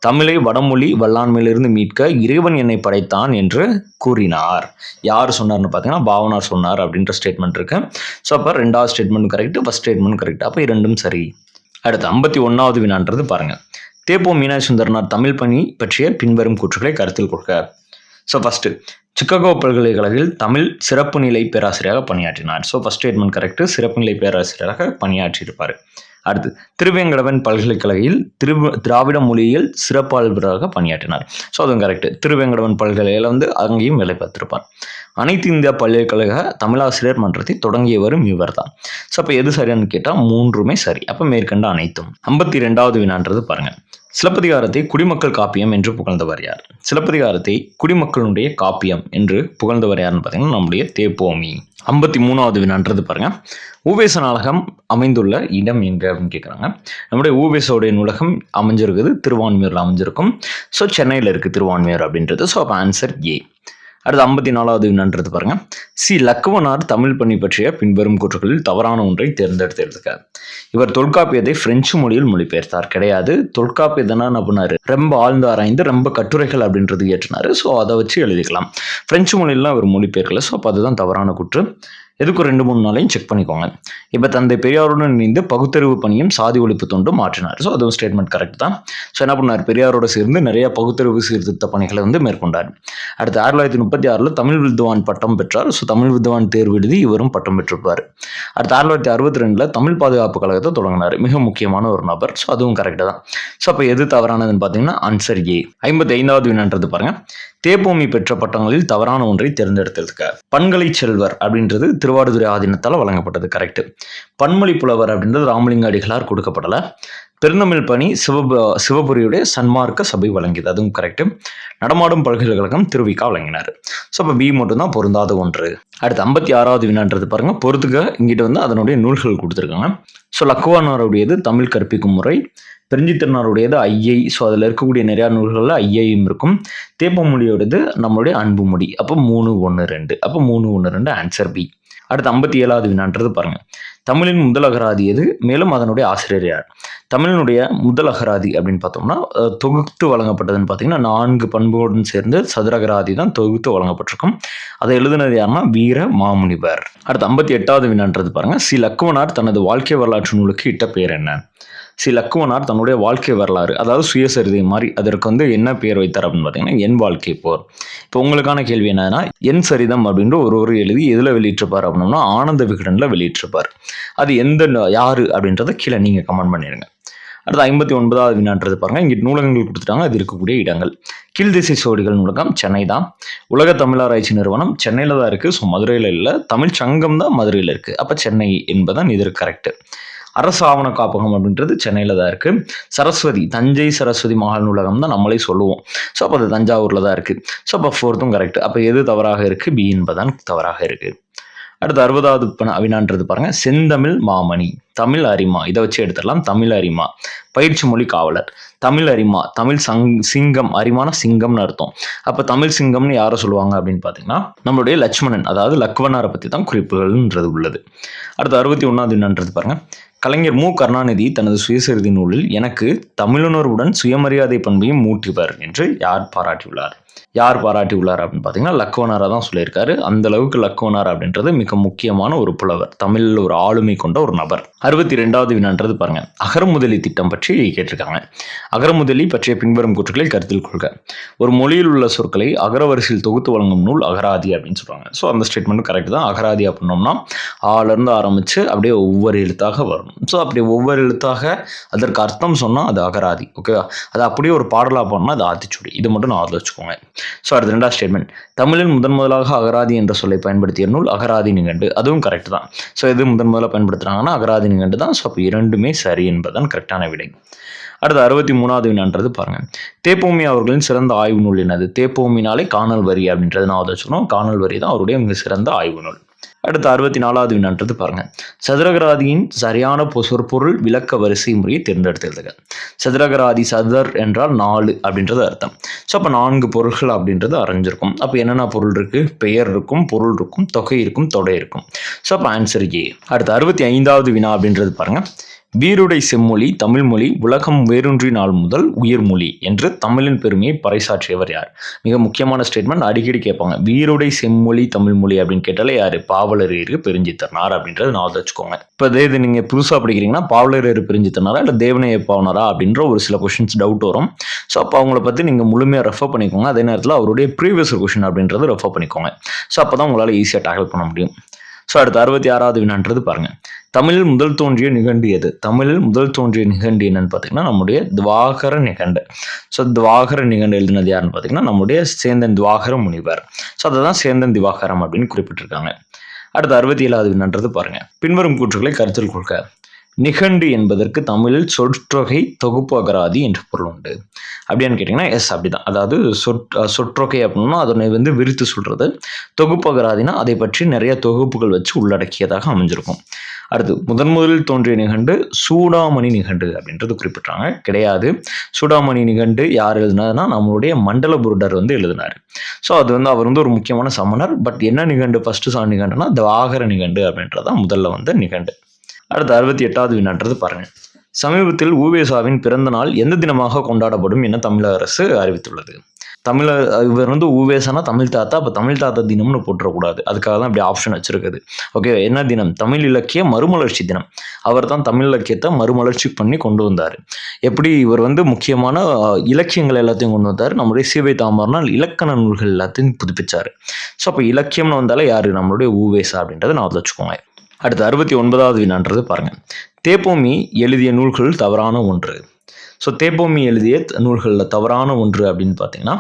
தமிழை வடமொழி வல்லாண்மையிலிருந்து மீட்க இறைவன் என்னை படைத்தான் என்று கூறினார். யார் சொன்னார்னு பார்த்தீங்கன்னா பாவனார் சொன்னார் அப்படின்ற ஸ்டேட்மெண்ட் இருக்கு. ஸோ அப்போ 2வது statement correct, first statement correct. அப்போ 2ம் சரி. அடுத்து 51வது வினான்றது பாருங்க. தேப்போ மீனாட்சி சுந்தரனார் தமிழ் பணி பற்றிய பின்வரும் கூற்றுகளை கருத்தில் கொள்க. ஸோ ஃபர்ஸ்ட், சிக்காகோ பல்கலைக்கழகத்தில் தமிழ் சிறப்பு நிலை பேராசிரியராக பணியாற்றினார். ஸோ ஃபர்ஸ்ட் ஸ்டேட்மெண்ட் கரெக்ட், சிறப்பு நிலை பேராசிரியராக பணியாற்றியிருப்பார். அடுத்து திருவேங்கடவன் பல்கலைக்கழகையில் திராவிட மொழியியல் சிறப்பாளராக பணியாற்றினார். ஸோ அதுவும் கரெக்ட். திருவேங்கடவன் பல்கலையில் வந்து அங்கேயும் வேலை பார்த்திருப்பார். அனைத்து இந்தியா பல்கலைக்கழக தமிழாசிரியர் மன்றத்தை தொடங்கியவரும் இவர் தான். ஸோ அப்போ எது சரியானு கேட்டால் 3மே சரி. அப்போ மேற்கண்ட அனைத்தும். 52வது வினான்றது பாருங்க. சிலப்பதிகாரத்தை குடிமக்கள் காப்பியம் என்று புகழ்ந்தவர் யார்? சிலப்பதிகாரத்தை குடிமக்களுடைய காப்பியம் என்று புகழ்ந்தவர் யாருன்னு பார்த்தீங்கன்னா நம்முடைய தேப்போமி. 53வது வினான்றது பாருங்க. ஊவேச நூலகம் அமைந்துள்ள இடம் எங்கே அப்படின்னு கேட்குறாங்க. நம்முடைய ஊவேசோடைய நூலகம் அமைஞ்சிருக்குது திருவான்மியூரில் அமைஞ்சிருக்கும். ஸோ சென்னையில் இருக்குது திருவான்மியூர் அப்படின்றது. ஸோ அப்போ ஆன்சர் ஏ. அடுத்து 54வது வினான்றது பாருங்க. லக்குவனார் தமிழ் பணி பற்றிய பின்வரும் கூற்றுகளில் தவறான ஒன்றை தேர்ந்தெடுத்து எழுதுக. இவர் தொல்காப்பியத்தை பிரெஞ்சு மொழியில் மொழிபெயர்த்தார். கிடையாது. தொல்காப்பியத்தை என்ன பண்ணாரு? ரொம்ப ஆழ்ந்து ஆராய்ந்து ரொம்ப கட்டுரைகள் அப்படின்றது ஏற்றினாரு. ஸோ அதை வச்சு எழுதிக்கலாம். பிரெஞ்சு மொழியிலாம் அவர் மொழிபெயர்க்கல. ஸோ அப்போ அதுதான் தவறான கூற்று. எதுக்கு 2-3 நாளையும் செக் பண்ணிக்கோங்க. இப்போ தந்தை பெரியாருடன் இணைந்து பகுத்தறிவு பணியும் சாதி ஒழிப்பு தொண்டும் மாற்றினார். ஸோ அதுவும் ஸ்டேட்மெண்ட் கரெக்ட் தான். ஸோ என்ன பண்ணார்? பெரியாரோட சேர்ந்து நிறைய பகுத்தறிவு சீர்திருத்த பணிகளை வந்து மேற்கொண்டார். அடுத்து 1936 தமிழ் வித்வான் பட்டம் பெற்றார். ஸோ தமிழ் வித்வான் தேர்வு எழுதி இவரும் பட்டம் பெற்றிருப்பார். அடுத்து 1962 தமிழ் பாதுகாப்பு கழகத்தை தொடங்கினார். மிக முக்கியமான ஒரு நபர். ஸோ அதுவும் கரெக்டாக தான். ஸோ அப்போ எது தவறானதுன்னு பார்த்தீங்கன்னா ஆன்சர் ஏ. 55வது வினான்றது பாருங்க. தேப்போமி பெற்ற பட்டங்களில் தவறான ஒன்றை தேர்ந்தெடுத்திருக்க. பண்களை செல்வர் அப்படின்றது திருவாடுதுறை ஆதீனத்தால் வழங்கப்பட்டது. கரெக்ட். பன்மொழி புலவர் அப்படின்றது ராமலிங்க அடிகளார் கொடுக்கப்படலை. பெருந்தமிழ் பணி சிவபுரியுடைய சன்மார்க்க சபை வழங்கியது. அதுவும் கரெக்ட். நடமாடும் பல்கலைக்கழகம் திருவிக்கா வழங்கினார். ஸோ அப்போ பி மட்டும்தான் பொருந்தாத ஒன்று. அடுத்து 56வது வினான்றது பாருங்க. பொறுத்துக்க இங்கிட்ட வந்து அதனுடைய நூல்கள் கொடுத்துருக்காங்க. ஸோ லக்குவனாருடையது தமிழ் கற்பிக்கும் முறை. பெருஞ்சித்திரனாருடையது ஐயை. ஸோ அதில் இருக்கக்கூடிய நிறையா நூல்களில் ஐயையும் இருக்கும். தேப்பமொழியோடது நம்மளுடைய அன்பு மொழி. அப்போ 3-1-2. அப்போ 3-1-2 ஆன்சர் பி. அடுத்து 57வது வினான்றது பாருங்க. தமிழின் முதல் அகராதி எது? மேலும் அதனுடைய ஆசிரியர் யார்? தமிழினுடைய முதல் அகராதி அப்படின்னு பார்த்தோம்னா தொகுத்து வழங்கப்பட்டதுன்னு பார்த்தீங்கன்னா 4 பண்புகளுடன் சேர்ந்து சதுரகராதி தான் தொகுத்து வழங்கப்பட்டிருக்கும். அதை எழுதினது யாருன்னா வீர மாமுனிவர். அடுத்து 58வது வினான்றது பாருங்க. லக்குவனார் தனது வாழ்க்கை வரலாற்று நூலுக்கு இட்ட பேர் என்ன? லக்குவனார் தன்னுடைய வாழ்க்கை வரலாறு, அதாவது சுயசரிதை மாதிரி, அதற்கு வந்து என்ன பேர் வைத்தார் அப்படின்னு பார்த்தீங்கன்னா என் வாழ்க்கை போர். இப்போ உங்களுக்கான கேள்வி என்னன்னா, என் சரிதம் அப்படின்ற ஒரு எழுதி எதில் வெளியிட்டிருப்பார் அப்படின்னா ஆனந்த விகடனில் வெளியிட்டிருப்பார். அது யாரு அப்படின்றத கீழே நீங்கள் கமெண்ட் பண்ணிடுங்க. அடுத்து 59வது வினான்றது பாருங்க. இங்கே நூலகங்கள் கொடுத்துட்டாங்க. அது இருக்கக்கூடிய இடங்கள். கீழ்திசை சோடிகள் நூலகம் சென்னை தான். உலக தமிழாராய்ச்சி நிறுவனம் சென்னையில் தான் இருக்குது. ஸோ மதுரையில் இல்லை. தமிழ் சங்கம் தான் மதுரையில் இருக்குது. அப்போ சென்னை என்பதான் இது கரெக்டு. அரசு ஆவண காப்பகம் அப்படின்றது சென்னையில் தான் இருக்குது. சரஸ்வதி, தஞ்சை சரஸ்வதி மகால் நூலகம் தான் நம்மளே சொல்லுவோம். ஸோ அப்போ அது தஞ்சாவூரில் தான் இருக்குது. ஸோ அப்போ 4த்தும் கரெக்ட். அப்போ எது தவறாக இருக்குது? பி என்பதான் தவறாக இருக்குது. அடுத்து 60வது வினான்றது பாருங்க. செந்தமிழ் மாமணி, தமிழ் அரிமா. இதை வச்சு எடுத்துடலாம். தமிழ் அரிமா பயிற்சி மொழி காவலர். தமிழ் அரிமா, தமிழ் சிங்கம். அரிமான சிங்கம்னு அர்த்தம். அப்போ தமிழ் சிங்கம்னு யாரை சொல்லுவாங்க அப்படின்னு பார்த்தீங்கன்னா நம்மளுடைய லட்சுமணன், அதாவது லக்குவனாரை பற்றி தான் குறிப்புகள்ன்றது உள்ளது. அடுத்து 61வது வினான்றது பாருங்க. கலைஞர் மு. கருணாநிதி தனது சுயசரிதை நூலில் எனக்கு தமிழுணர்வுடன் சுயமரியாதை பண்பையும் மூட்டிவர் என்று யார் பாராட்டியுள்ளார் அப்படின்னு பார்த்தீங்கன்னா லக்குவனாரா தான் சொல்லியிருக்காரு. அந்த அளவுக்கு லக்குவனார் அப்படின்றது மிக முக்கியமான ஒரு புலவர், தமிழில் ஒரு ஆளுமை கொண்ட ஒரு நபர். 62வது வினான்றது பாருங்க. அகரமுதலி திட்டம் பற்றி கேட்டிருக்காங்க. அகரமுதலி பற்றிய பின்வரும் கூற்றுகளை கருத்தில் கொள்க. ஒரு மொழியில் உள்ள சொற்களை அகரவரிசையில் தொகுத்து வழங்கும் நூல் அகராதி அப்படின்னு சொல்றாங்க. ஸோ அந்த ஸ்டேட்மெண்ட் கரெக்ட் தான். அகராதி அப்படின்னோம்னா ஆலேருந்து ஆரம்பிச்சு அப்படியே ஒவ்வொரு எழுத்தாக வரணும். ஸோ அப்படி ஒவ்வொரு எழுத்தாக அதற்கு அர்த்தம் சொன்னால் அது அகராதி. ஓகேவா? அது அப்படியே ஒரு பாடலாக போனோம்னா அது ஆத்திச்சூடி. இது மட்டும் நான் ஆதரிச்சுக்கோங்க. ஸோ அடுத்த 2வது ஸ்டேட்மெண்ட். தமிழில் முதலாக அகராதி என்ற சொல்லை பயன்படுத்திய நூல் அகராதி நிகண்டு. அதுவும் கரெக்ட் தான். ஸோ எது முதல்ல பயன்படுத்துறாங்கன்னா அகராதி நிகண்டு தான். ஸோ அப்போ 2மே சரி என்பதுதான் கரெக்டான விடை. அடுத்து 63வது வினான்றது பாருங்க. தேப்போமி அவர்களின் சிறந்த ஆய்வு நூல் என்னது? தேப்போமினாலே காணல் வரி அப்படின்றது நான் வச்சுக்கணும். காணல் வரி தான் அவருடைய மிக சிறந்த ஆய்வு நூல். அடுத்து 64வது வினான்றது பாருங்க. சதுரகராதியின் சரியான சொற்பொருள் விளக்க வரிசை முறையை தேர்ந்தெடுத்து எழுதுக. சதுரகராதி, சதுர் என்றால் 4 அப்படின்றது அர்த்தம். ஸோ அப்போ 4 பொருள்கள் அப்படின்றது அரைஞ்சிருக்கும். அப்போ என்னென்ன பொருள் இருக்கு? பெயர் இருக்கும், பொருள் இருக்கும், தொகை இருக்கும், தொடை இருக்கும். ஸோ அப்போ ஆன்சர் ஏ. அடுத்து 65வது வினா அப்படின்றது பாருங்க. வீருடை செம்மொழி தமிழ்மொழி உலகம் வேரூன்றி நாள் முதல் உயிர்மொழி என்று தமிழின் பெருமையை பறைசாற்றியவர் யார்? மிக முக்கியமான ஸ்டேட்மெண்ட், அடிக்கடி கேட்பாங்க. வீருடை செம்மொழி தமிழ்மொழி அப்படின்னு கேட்டாலே யாரு? பாவலரேறு பெருஞ்சித்திரனார் அப்படின்றது நான் வச்சுக்கோங்க. இப்போ இது நீங்க புதுசாக படிக்கிறீங்கன்னா பாவலரேறு பெருஞ்சித்திரனாரா இல்லை தேவனைய பாவனரா அப்படின்ற ஒரு சில கொஸ்டின்ஸ் டவுட் வரும். ஸோ அப்போ அவங்கள பற்றி நீங்கள் முழுமையாக ரெஃபர் பண்ணிக்கோங்க. அதே நேரத்தில் அவருடைய ப்ரீவியஸ் கொஸ்டின் அப்படின்றத ரெஃபர் பண்ணிக்கோங்க. ஸோ அப்போ தான் உங்களால் ஈஸியாக டேக்கிள் பண்ண முடியும். ஸோ அடுத்து 66வது வினான்றது பாருங்க. தமிழில் முதல் தோன்றிய நிகண்டு எது? தமிழில் முதல் தோன்றிய நிகண்டு என்னன்னு பார்த்தீங்கன்னா நம்முடைய துவாகர நிகண்டு. ஸோ துவாகர நிகண்டு எழுதினது யாருன்னு பார்த்தீங்கன்னா நம்முடைய சேந்தன் துவாகர முனிவர். ஸோ அதை தான் சேந்தன் திவாகரம் அப்படின்னு குறிப்பிட்டிருக்காங்க. அடுத்து 67வது வினான்றது பாருங்க. பின்வரும் கூற்றுகளை கருத்தில் கொள்க. நிகண்டு என்பதற்கு தமிழில் சொற்றொகை தொகுப்பு அகராதி என்று பொருள் உண்டு. அப்படியான்னு கேட்டிங்கன்னா எஸ், அப்படிதான். அதாவது சொற்றொகை அப்படின்னா அதனை விரித்து சொல்றது. தொகுப்பு அகராதினா அதை பற்றி நிறைய தொகுப்புகள் வச்சு உள்ளடக்கியதாக அமைஞ்சிருக்கும். அடுத்து முதலில் தோன்றிய நிகண்டு சூடாமணி நிகண்டு அப்படின்றது குறிப்பிட்டாங்க. கிடையாது. சூடாமணி நிகண்டு யார் எழுதினார்னா நம்மளுடைய மண்டலபுருடர் எழுதினார். ஸோ அது அவர் ஒரு முக்கியமான சமணர். பட் என்ன நிகண்டு ஃபர்ஸ்ட் நிகண்டுனா துவாகர நிகண்டு அப்படின்றதான் முதல்ல நிகண்டு. அடுத்து 68வது வினான்றது பாருங்க. சமீபத்தில் உவேசாவின் பிறந்த நாள் எந்த தினமாக கொண்டாடப்படும் என தமிழக அரசு அறிவித்துள்ளது. இவர் உவேசானா தமிழ் தாத்தா. அப்போ தமிழ் தாத்தா தினம்னு போட்டுறக்கூடாது. அதுக்காக தான் இப்படி ஆப்ஷன் வச்சிருக்குது. ஓகே, என்ன தினம்? தமிழ் இலக்கிய மறுமலர்ச்சி தினம். அவர் தான் தமிழ் இலக்கியத்தை மறுமலர்ச்சி பண்ணி கொண்டு வந்தார். எப்படி இவர் முக்கியமான இலக்கியங்கள் எல்லாத்தையும் கொண்டு வந்தார். நம்மளுடைய சீவை தாமரனால் இலக்கண நூல்கள் எல்லாத்தையும் புதுப்பிச்சார். ஸோ அப்போ இலக்கியம்னு வந்தாலே யாரு? நம்மளுடைய உவேசா அப்படின்றத நான் வச்சுக்கோங்க. அடுத்து 69வது வினான்றது பாருங்க. தேப்போமி எழுதிய நூல்கள் தவறான ஒன்று. ஸோ தேப்போமி எழுதிய நூல்களில் தவறான ஒன்று அப்படின்னு பார்த்தீங்கன்னா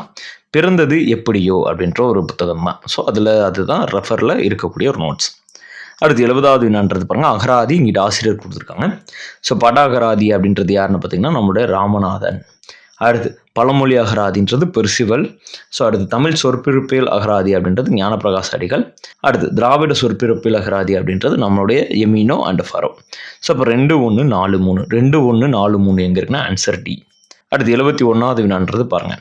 பிறந்தது எப்படியோ அப்படின்ற ஒரு புத்தகம் தான். ஸோ அதுதான் ரெஃபரில் இருக்கக்கூடிய ஒரு நோட்ஸ். அடுத்து 70வது வினான்றது பாருங்க. அகராதி இங்கிட்ட ஆசிரியர் கொடுத்துருக்காங்க. ஸோ பட அகராதி அப்படின்றது யாருன்னு பார்த்தீங்கன்னா நம்மளுடைய ராமநாதன். அடுத்து பழமொழி அகராதின்றது பெர்சிவல். ஸோ அடுத்து தமிழ் சொற்பிறப்பியல் அகராதி அப்படின்றது ஞானப்பிரகாச அடிகள். அடுத்து திராவிட சொற்பிறப்பியல் அகராதி அப்படின்றது நம்மளுடைய எமினோ அண்ட் ஃபரோ. ஸோ இப்போ 2143 2143 எங்கே இருக்குன்னா ஆன்சர் டி. அடுத்து 71வது வினான்றது பாருங்க.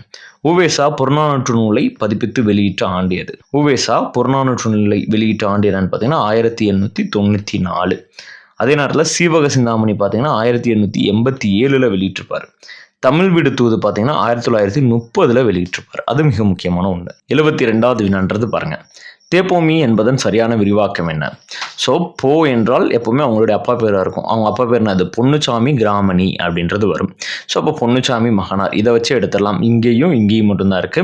உவேசா புறநானூற்று நூலை பதிப்பித்து வெளியிட்ட ஆண்டு எது? உவேசா புறநானூற்று நூலை வெளியிட்ட ஆண்டு என்னன்னு பார்த்தீங்கன்னா 1894. அதே நேரத்தில் சீவக சிந்தாமணி பார்த்தீங்கன்னா 1887 வெளியிட்டிருப்பார். தமிழ் வீடு தூது பார்த்தீங்கன்னா 1930 வெளியிட்டிருப்பார். அது மிக முக்கியமான ஒன்று. 72வது வினான்றது பாருங்க. தேப்போமி என்பதன் சரியான விரிவாக்கம் என்ன? ஸோ போ என்றால் எப்பவுமே அவங்களுடைய அப்பா பேராக இருக்கும். அவங்க அப்பா பேர் அது பொன்னுச்சாமி கிராமணி அப்படின்றது வரும். ஸோ அப்போ பொன்னுச்சாமி மகனார் இதை வச்சு எடுத்துடலாம். இங்கேயும் மட்டும்தான் இருக்கு.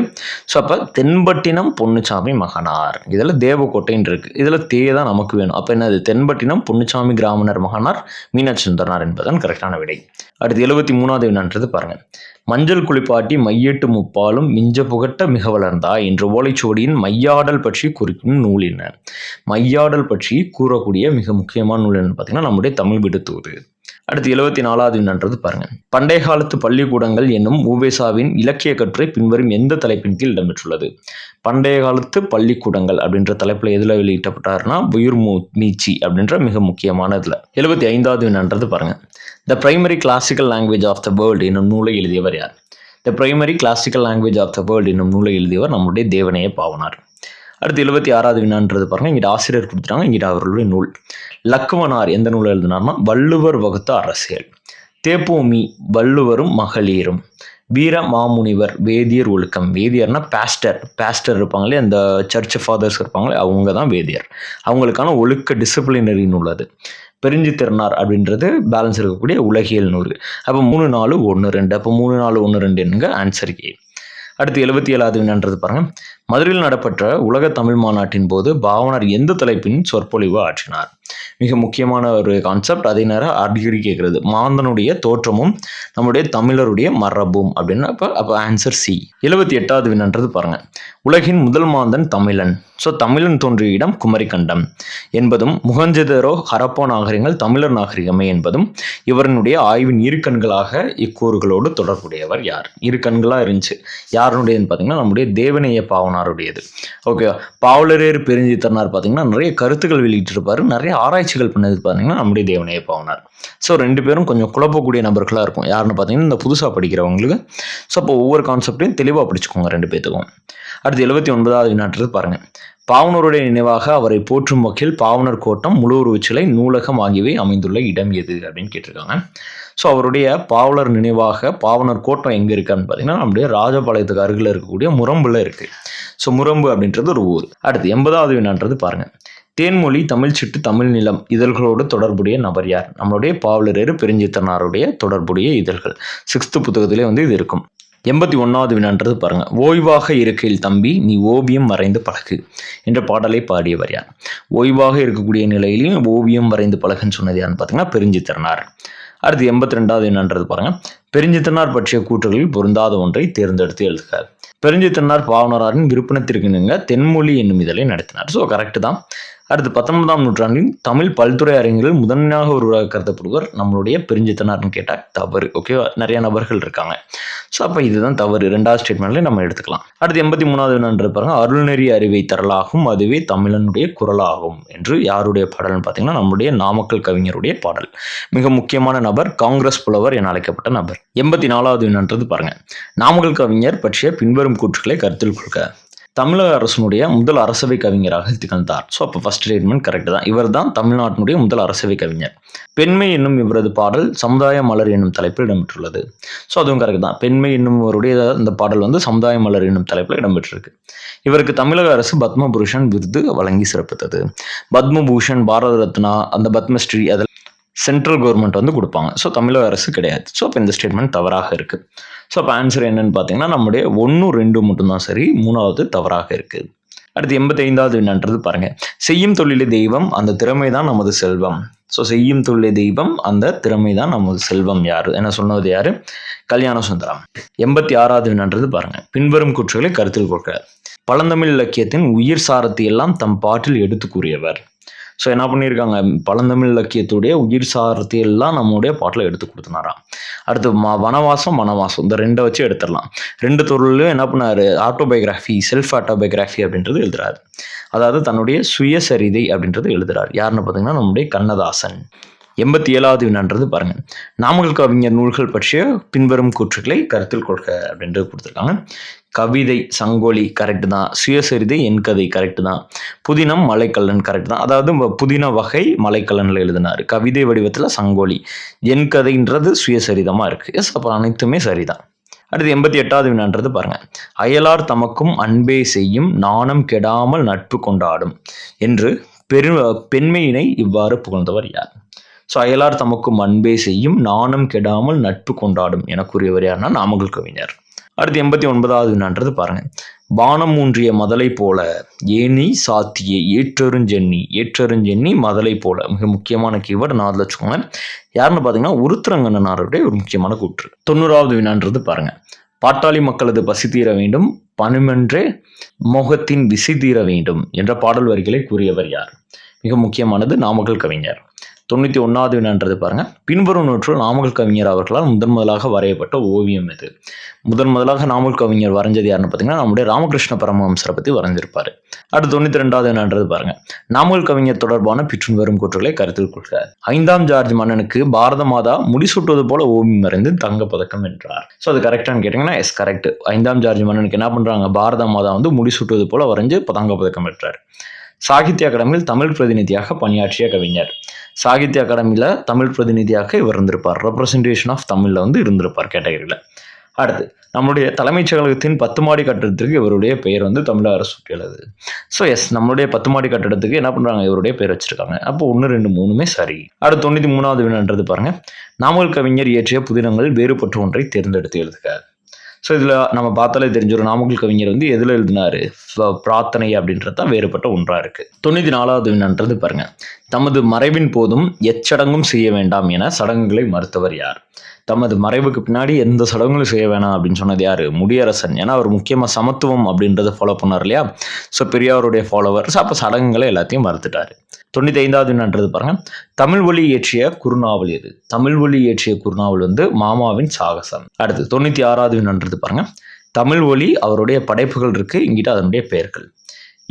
ஸோ அப்போ தென்பட்டினம் பொன்னுச்சாமி மகனார். இதில் தேவக்கோட்டைன்னு இருக்கு. இதில் தே தான் நமக்கு வேணும். அப்போ என்னது? தென்பட்டினம் பொன்னுச்சாமி கிராமணர் மகனார் மீனாட்சி சுந்தரனார் என்பதன் கரெக்டான விடை. அடுத்து 73வது வினான்றது பாருங்க. மஞ்சள் குளிப்பாட்டி மையெட்டு முப்பாலும் மிஞ்ச புகட்ட மிக வளர்ந்தா என்ற ஓலைச்சுவடியின் மையாடல் பற்றி குறிக்கும் நூல் என்ன? மையாடல் பற்றி கூறக்கூடிய மிக முக்கியமான நூல் என்னன்னு பார்த்தீங்கன்னா நம்முடைய தமிழ் வீடு தூது. அடுத்து 74வது வினான்றது பாருங்க. பண்டைய காலத்து பள்ளிக்கூடங்கள் என்னும் உவேசாவின் இலக்கிய கட்டுரை பின்வரும் எந்த தலைப்பின் கீழ் இடம்பெற்றுள்ளது? பண்டைய காலத்து பள்ளிக்கூடங்கள் அப்படின்ற தலைப்பில் எதில் வெளியிட்டப்பட்டாருன்னா உயிர் மீச்சி அப்படின்ற மிக முக்கியமான இதில். 75வது வினான்றது பாருங்க. The primary classical language of the world என்னும் நூலை எழுதியவர் யார்? The primary classical language of the world என்னும் நூலை எழுதியவர் நம்முடைய தேவநேய பாவனார். அடுத்து 76வது வினான்றது பாருங்க. இங்கிட்ட ஆசிரியர் கொடுத்துட்டாங்க. இங்கிட்ட அவர்களுடைய நூல். லக்குவனார் எந்த நூலை எழுதினார்னா வள்ளுவர் வகுத்த அரசியல். தேப்போமி வள்ளுவரும் மகளிரும். வீர மாமுனிவர் வேதியர் ஒழுக்கம். வேதியர்னா பாஸ்டர் இருப்பாங்களே, அந்த சர்ச் ஃபாதர்ஸ் இருப்பாங்களே, அவங்க தான் வேதியர். அவங்களுக்கான ஒழுக்க டிசிப்ளினரி நூல் அது. பெருஞ்சித்திறனார் அப்படின்றது பேலன்ஸ் இருக்கக்கூடிய உலகியல் நூறு. அப்போ 3412. அப்போ 3412 என்னங்க ஆன்சர் ஏ. அடுத்து 77வது வினான்றது பாருங்க. மதுரையில் நடைபெற்ற உலக தமிழ் மாநாட்டின் போது பாவனார் எந்த தலைப்பின் சொற்பொழிவு ஆற்றினார்? மிக முக்கியமான ஒரு கான்செப்ட். அதே நேரம் அடிக்கடி கேட்கறது. மாந்தனுடைய தோற்றமும் நம்முடைய தமிழருடைய மரபும் அப்படின்னு. அப்போ ஆன்சர் சி. 78வது வினான்றது பாருங்க. உலகின் முதல் மாந்தன் தமிழன். ஸோ தமிழன் தோன்றிய இடம் குமரிக்கண்டம் என்பதும் முகஞ்சதரோ ஹரப்பா நாகரிகங்கள் தமிழர் நாகரிகமே என்பதும் இவரனுடைய ஆய்வின் இரு கண்களாக இக்கூறுகளோடு தொடர்புடையவர் யார்? இரு கண்களாக இருந்துச்சு. யாருடையதுன்னு பார்த்தீங்கன்னா நம்முடைய தேவநேய பாவனாருடையது. ஓகே, பாவலரேறு பெருஞ்சித்திரனார் பார்த்தீங்கன்னா நிறைய கருத்துக்கள் வெளியிட்டிருப்பாரு. நிறைய ஆராய்ச்சிகள் பண்ணது பார்த்தீங்கன்னா நம்முடைய தேவநேய பாவனார். ஸோ ரெண்டு பேரும் கொஞ்சம் குழப்பக்கூடிய நபர்களாக இருக்கும். யாருன்னு பார்த்தீங்கன்னா இந்த புதுசாக படிக்கிறவங்களுக்கு. ஸோ அப்போ ஒவ்வொரு கான்செப்டையும் தெளிவாக படிச்சுக்கோங்க ரெண்டு பேத்துக்கும். அடுத்து 79வது வினான்றது பாருங்க. பாவனருடைய நினைவாக அவரை போற்றும் வகையில் பாவனர் கோட்டம், முழு உருவச்சிலை, நூலகம் ஆகியவை அமைந்துள்ள இடம் எது அப்படின்னு கேட்டிருக்காங்க. ஸோ அவருடைய பாவலர் நினைவாக பாவனர் கோட்டம் எங்கே இருக்கான்னு பார்த்தீங்கன்னா நம்முடைய ராஜபாளையத்துக்கு அருகில் இருக்கக்கூடிய முரம்புல இருக்கு. ஸோ முரம்பு அப்படின்றது ஒரு ஊர். அடுத்து 80வது வினான்றது பாருங்க. தேன்மொழி, தமிழ் சிட்டு, தமிழ் நிலம் இதழ்களோடு தொடர்புடைய நபர் யார்? நம்மளுடைய பாவலரேறு பெருஞ்சித்திரனாருடைய தொடர்புடைய இதழ்கள். 6th புத்தகத்திலே இது இருக்கும். 81வது வினான்றது பாருங்க. ஓய்வாக இருக்கையில் தம்பி நீ ஓவியம் வரைந்து பழகு என்ற பாடலை பாடியவர் யார்? ஓய்வாக இருக்கக்கூடிய நிலையிலையும் ஓவியம் வரைந்து பழகுன்னு சொன்னது யாருன்னு பார்த்தீங்கன்னா பெருஞ்சித்திரனார். அடுத்து 82வது வினான்றது பாருங்க. பெருஞ்சித்திரனார் பற்றிய கூற்றுகளில் பொருந்தாத ஒன்றை தேர்ந்தெடுத்து எழுதுக. பெருஞ்சித்திரனார் பாவனராரின் விருப்பத்திற்கு இணங்க தென்மொழி என்னும் இதழை நடத்தினார். ஸோ கரெக்ட் தான். அடுத்து 19ஆம் நூற்றாண்டின் தமிழ் பல்துறை அறிஞர்கள் முதன்மையாக ஒருவராக கருதப்படுவர் நம்மளுடைய பெருஞ்சித்திரனார்னு கேட்டால் தவறு. ஓகேவா, நிறைய நபர்கள் இருக்காங்க. ஸோ அப்போ இதுதான் தவறு. 2வது ஸ்டேட்மெண்ட்லேயே நம்ம எடுத்துக்கலாம். அடுத்து 83வது வினான்றது பாருங்க. அருள்நெறி அறிவை தரலாகும் அதுவே தமிழனுடைய குரலாகும் என்று யாருடைய பாடல்னு பார்த்தீங்கன்னா நம்முடைய நாமக்கல் கவிஞருடைய பாடல். மிக முக்கியமான நபர், காங்கிரஸ் புலவர் என அழைக்கப்பட்ட நபர். 84வது வினான்றது பாருங்க. நாமக்கல் கவிஞர் பற்றிய பின்வரும் கூற்றுக்களை கருத்தில் கொள்க. தமிழக அரசனுடைய முதல் அரசவை கவிஞராக திகழ்ந்தார். ஸோ அப்போ ஃபர்ஸ்ட் ஸ்டேட்மெண்ட் கரெக்ட் தான். இவர் தான் தமிழ்நாட்டினுடைய முதல் அரசவை கவிஞர். பெண்மை என்னும் இவரது பாடல் சமுதாய மலர் என்னும் தலைப்பில் இடம்பெற்றுள்ளது. ஸோ அதுவும் கரெக்ட் தான். பெண்மை என்னும் இவருடைய இந்த பாடல் வந்து சமுதாய மலர் என்னும் தலைப்பில் இடம்பெற்றிருக்கு. இவருக்கு தமிழக அரசு பத்மபூஷன் விருது வழங்கி சிறப்பித்தது. பத்மபூஷன், பாரத ரத்னா, அந்த பத்மஸ்ரீ அதில் சென்ட்ரல் கவர்மெண்ட் வந்து கொடுப்பாங்க. ஸோ தமிழக அரசு கிடையாது. ஸோ அப்போ இந்த ஸ்டேட்மெண்ட் தவறாக இருக்குது. ஸோ அப்போ ஆன்சர் என்னன்னு பார்த்தீங்கன்னா நம்முடைய 1, 2 மட்டும்தான் சரி, 3வது தவறாக இருக்குது. அடுத்து 85வது என்னன்றது பாருங்கள். செய்யும் தொழிலே தெய்வம் அந்த திறமை தான் நமது செல்வம். ஸோ செய்யும் தொழிலே தெய்வம் அந்த திறமை தான் நமது செல்வம் யார் என்ன சொன்னது யார்? கல்யாண சுந்தரம். 86வது என்னன்றது பாருங்கள். பின்வரும் கூற்றுகளை கருத்தில் கொள்க. பழந்தமிழ் இலக்கியத்தின் உயிர் சாரத்தை எல்லாம் தம் பாட்டில் எடுத்து கூறியவர். ஸோ என்ன பண்ணியிருக்காங்க? பழந்தமிழ் இலக்கியத்துடைய உயிர் சாரத்தை எல்லாம் நம்முடைய பாட்டில் எடுத்து கொடுத்துனாராம். அடுத்து வனவாசம் இந்த 2 வச்சு எடுத்துடலாம். 2 தொழிலும் என்ன பண்ணார்? ஆட்டோபயோகிராஃபி, செல்ஃப் ஆட்டோபயோகிராஃபி அப்படின்றது எழுதுறாரு. அதாவது தன்னுடைய சுயசரிதை அப்படின்றது எழுதுறாரு. யாருன்னு பார்த்தீங்கன்னா நம்முடைய கண்ணதாசன். 87வது வினான்றது பாருங்க. நாமக்கல் கவிஞர் நூல்கள் பற்றிய பின்வரும் கூற்றுக்களை கருத்தில் கொள்க அப்படின்றது கொடுத்துருக்காங்க. கவிதை சங்கோலி கரெக்டு தான். சுயசரிதை என் கதை கரெக்டு தான். புதினம் மலைக்கல்லன் கரெக்ட் தான். அதாவது புதின வகை மலைக்கல்லனில் எழுதினார். கவிதை வடிவத்தில் சங்கோலி. என் கதைன்றது சுயசரிதமாக இருக்குது. எஸ், அப்போ அனைத்துமே சரிதான். அடுத்து 88வது வினான்றது பாருங்க. அயலார் தமக்கும் அன்பே செய்யும் நாணம் கெடாமல் நட்பு கொண்டாடும் என்று பெண்மையினை இவ்வாறு புகழ்ந்தவர் யார்? ஸோ அயலார் தமக்கும் அன்பே செய்யும் நாணம் கெடாமல் நட்பு கொண்டாடும் என கூறியவர் யாருன்னா நாமக்கல் கவிஞர். அடுத்து 89வது வினான்றது பாருங்க. பானம் ஊன்றிய மதலை போல ஏனி சாத்தியே ஏற்றருஞ்சென்னி மதலை போல. மிக முக்கியமான கீவேர்டு நான் அதில் வச்சுக்கோங்க. யாருன்னு பார்த்தீங்கன்னா உருத்திரங்கண்ணனாருடைய ஒரு முக்கியமான கூற்று. 90வது வினான்றது பாருங்க. பாட்டாளி மக்களது பசி தீர வேண்டும் பணிமென்றே மோகத்தின் விசை தீர வேண்டும் என்ற பாடல் வரிகளை கூறியவர் யார்? மிக முக்கியமானது நாமக்கல் கவிஞர். 91வது வினான்றது பாருங்க. பின்வரும் நூற்றில் நாமக்கல் கவிஞர் அவர்களால் முதலாக வரையப்பட்ட ஓவியம் எது? முதலாக நாமக்கல் கவிஞர் வரைஞ்சது யாருன்னு பார்த்தீங்கன்னா நம்முடைய ராமகிருஷ்ண பரமஹம்சரை பற்றி வரைஞ்சிருப்பாரு. அடுத்து 92வது வினான்றது பாருங்க. நாமக்கல் கவிஞர் தொடர்பான பின்வரும் கூற்றுகளை கருத்தில் கொள்க. 5ஆம் ஜார்ஜ் மன்னனுக்கு பாரத மாதா முடிசூட்டுவது போல ஓவியம் வரைந்து தங்கப்பதக்கம் வென்றார். ஸோ அது கரெக்டானு கேட்டிங்கன்னா எஸ் கரெக்ட். 5ஆம் ஜார்ஜ் மன்னனுக்கு என்ன பண்ணுறாங்க? பாரத மாதா வந்து முடிசூட்டுவது போல வரைஞ்சு தங்கப்பதக்கம் வென்றார். சாகித்ய அகாடமியில் தமிழ் பிரதிநிதியாக பணியாற்றிய கவிஞர். சாகித்ய அகாடமியில் தமிழ் பிரதிநிதியாக இவர் இருந்திருப்பார். ரெப்ரசன்டேஷன் ஆஃப் தமிழில் வந்து இருந்திருப்பார் கேட்டகரியில். அடுத்து நம்மளுடைய தலைமைச் செயலகத்தின் 10 மாடி கட்டடத்திற்கு இவருடைய பெயர் வந்து தமிழக அரசு சூட்டியுள்ளது. ஸோ எஸ், நம்மளுடைய 10 மாடி கட்டடத்துக்கு என்ன பண்ணுறாங்க? இவருடைய பேர் வச்சிருக்காங்க. அப்போ 1, 2, 3மே சரி. அடுத்து 93வது வினான்றது பாருங்க. நாமக்கல் கவிஞர் இயற்றிய புதினங்கள் வேறுபட்ட ஒன்றை தேர்ந்தெடுத்து எழுதுக. ஸோ இதில் நம்ம பார்த்தாலே தெரிஞ்சிடும் நாமக்கல் கவிஞர் வந்து எதில் எழுதினாரு? பிரார்த்தனை அப்படின்றது தான் வேறுபட்ட ஒன்றாக இருக்குது. 94வது வினான்றது பாருங்க. தமது மறைவின் போதும் எச்சடங்கும் செய்ய வேண்டாம் என சடங்குகளை மறுத்தவர் யார்? தமது மறைவுக்கு பின்னாடி எந்த சடங்குகளும் செய்ய வேணாம் அப்படின்னு சொன்னது யார்? முடியரசன். ஏன்னா அவர் முக்கியமாக சமத்துவம் அப்படின்றத ஃபாலோ பண்ணார் இல்லையா? ஸோ பெரியாருடைய ஃபாலோவர். ஸோ அப்போ சடங்குகளை எல்லாத்தையும் மறுத்துட்டார். 95வது வினான்றது பாருங்க. தமிழ் ஒலி இயற்றிய குறுநாவல் எது? தமிழ் ஒலி இயற்றிய குறுநாவல் வந்து மாமாவின் சாகசம். அடுத்து 96வது வினான்றது பாருங்க. தமிழ் ஒலி அவருடைய படைப்புகள் இருக்கு, இங்கிட்ட அதனுடைய பெயர்கள்.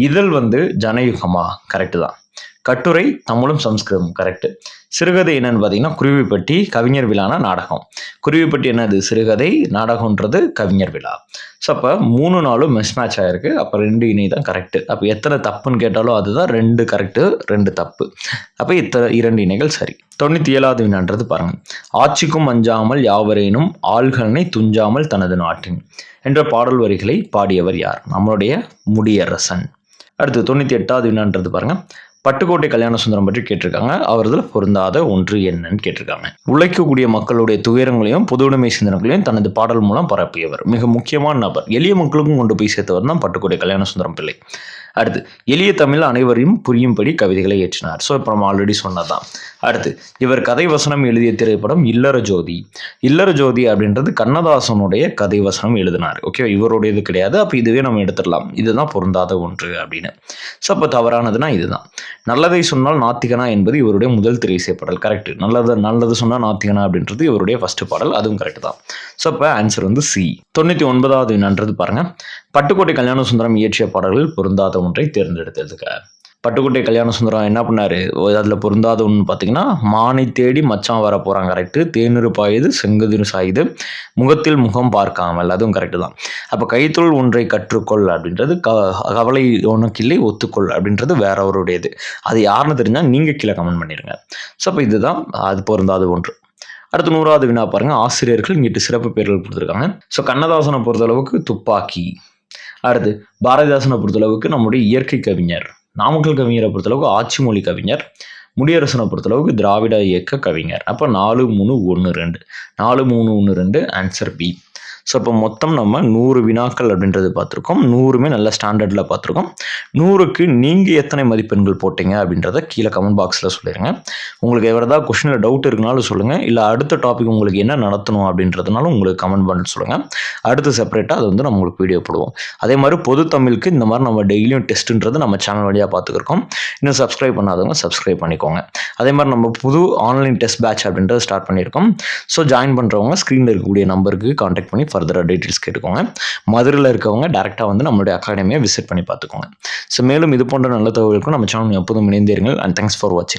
இதழ் வந்து ஜனயுகமா கரெக்டு தான். கட்டுரை தமிழும் சம்ஸ்கிருதம் கரெக்டு. சிறுகதை என்னன்னு பார்த்தீங்கன்னா குருவிப்பட்டி, கவிஞர் விழானா நாடகம். குருவிப்பட்டி என்னது? சிறுகதை, நாடகம்ன்றது கவிஞர் விழா. ஸோ அப்போ 3 நாளும் மிஸ் மேட்ச் ஆகிருக்கு. அப்போ 2 இணை தான் கரெக்டு. அப்போ எத்தனை தப்புன்னு கேட்டாலும் அதுதான் 2 கரெக்டு 2 தப்பு. அப்போ 2 இணைகள் சரி. 97வது வினான்றது பாருங்க. ஆட்சிக்கும் அஞ்சாமல் யாவரேனும் ஆள்களை துஞ்சாமல் தனது நாட்டின் என்ற பாடல் வரிகளை பாடியவர் யார்? நம்மளுடைய முடியரசன். அடுத்து 98வது வினான்றது பாருங்க. பட்டுக்கோட்டை கல்யாண சுந்தரம் பற்றி கேட்டிருக்காங்க. அவரதுல பொருந்தாத ஒன்று என்னன்னு கேட்டிருக்காங்க. உழைக்கக்கூடிய மக்களுடைய துயரங்களையும் பொதுவுடைமை சிந்தனைகளையும் தனது பாடல் மூலம் பரப்பியவர். மிக முக்கியமான நபர். எளிய மக்களுக்கும் கொண்டு போய் சேர்த்தவர் தான் பட்டுக்கோட்டை கல்யாண சுந்தரம் பிள்ளை. அடுத்து, எளிய தமிழ் அனைவரையும் புரியும்படி கவிதைகளை ஏற்றினார். ஸோ இப்போ நம்ம ஆல்ரெடி சொன்னதான். அடுத்து, இவர் கதை வசனம் எழுதிய திரைப்படம் இல்லற ஜோதி. இல்லற ஜோதி அப்படின்றது கண்ணதாசனுடைய கதை வசனம் எழுதினார். ஓகே, இவருடையது கிடையாது. அப்போ இதுவே நம்ம எடுத்துடலாம். இதுதான் பொருந்தாத ஒன்று அப்படின்னு. ஸோ அப்போ தவறானதுன்னா இதுதான். நல்லதை சொன்னால் நாத்திகனா என்பது இவருடைய முதல் திரைசை பாடல். கரெக்ட். நல்லது சொன்னால் நாத்திகனா அப்படின்றது இவருடைய ஃபர்ஸ்ட் பாடல். அதுவும் கரெக்ட் தான். ஸோ அப்போ ஆன்சர் வந்து சி. 99வது வினான்றது பாருங்க. பட்டுக்கோட்டை கல்யாண சுந்தரம் இயற்றிய பாடல்கள் பொருந்தாத ஒன்றை தேர்ந்தெடுத்ததுக்க. பட்டுக்கோட்டை கல்யாண சுந்தரம் என்ன பண்ணாரு, அதில் பொருந்தாத ஒன்று பார்த்தீங்கன்னா, மானை தேடி மச்சான் வர போகிறாங்க. கரெக்டு. தேனிரு பாயுது செங்கதிரு சாயுது முகத்தில் முகம் பார்க்காமல். அதுவும் கரெக்டு தான். அப்போ கைத்தொழில் ஒன்றை கற்றுக்கொள் அப்படின்றது கவலை உனக்கில்லை ஒத்துக்கொள் அப்படின்றது வேறவருடையது. அது யாருன்னு தெரிஞ்சால் நீங்கள் கீழே கமெண்ட் பண்ணிடுங்க. ஸோ அப்போ இதுதான் அது பொருந்தாத ஒன்று. அடுத்து 100வது வினா பாருங்க. ஆசிரியர்கள் இங்கிட்டு சிறப்பு பெயர்கள் கொடுத்துருக்காங்க. ஸோ கண்ணதாசனை பொறுத்தளவுக்கு துப்பாக்கி. அடுத்து, பாரதிதாசனை பொறுத்தளவுக்கு நம்முடைய இயற்கை கவிஞர். நாமக்கல் கவிஞரை பொறுத்தளவுக்கு ஆட்சி மொழி கவிஞர். முடியரசனை பொறுத்தளவுக்கு திராவிட இயக்க கவிஞர். அப்போ 4, 3, 1, 2 4, 3, 1, 2 ஆன்சர் பி. ஸோ இப்போ மொத்தம் நம்ம 100 வினாக்கள் அப்படின்றது பார்த்துருக்கோம். 100மே நல்ல ஸ்டாண்டர்டில் பார்த்துருக்கோம். 100க்கு நீங்கள் எத்தனை மதிப்பெண்கள் போட்டீங்க அப்படின்றத கீழே கமெண்ட் பாக்ஸில் சொல்லிடுங்க. உங்களுக்கு எவ்வளோதான் கொஷினில் டவுட் இருக்குனாலும் சொல்லுங்கள். இல்லை அடுத்த டாபிக் உங்களுக்கு என்ன நடத்தணும் அப்படின்றதுனாலும் உங்களுக்கு கமெண்ட் பண்ணி சொல்லுங்கள். அடுத்து செப்பரேட்டாக அது வந்து நம்ம உங்களுக்கு வீடியோ போடுவோம். அதே மாதிரி பொது தமிழுக்கு இந்த மாதிரி நம்ம டெய்லியும் டெஸ்ட்டுன்றது நம்ம சேனல் வழியாக பார்த்துருக்கோம். இன்னும் சப்ஸ்கிரைப் பண்ணாதவங்க சப்ஸ்கிரைப் பண்ணிக்கோங்க. அதே மாதிரி நம்ம புது ஆன்லைன் டெஸ்ட் பேட்ச் அப்படின்றத ஸ்டார்ட் பண்ணியிருக்கோம். ஸோ ஜாயின் பண்ணுறவங்க ஸ்க்ரீனில் இருக்கக்கூடிய நம்பருக்கு கான்டாக்ட் பண்ணி ஃபர்தராக டீட்டெயில்ஸ் கேட்டுக்கோங்க. மதுரையில் இருக்கவங்க டேரெக்டாக வந்து நம்மளுடைய அகாடமியை விசிட் பண்ணி பார்த்துக்கோங்க. ஸோ மேலும் இது போன்ற நல்ல தகவலுக்கும் நம்ம சேனல் எப்போதும் இணைந்தீர்கள். அண்ட் தேங்க்ஸ் ஃபார் வாட்சிங்.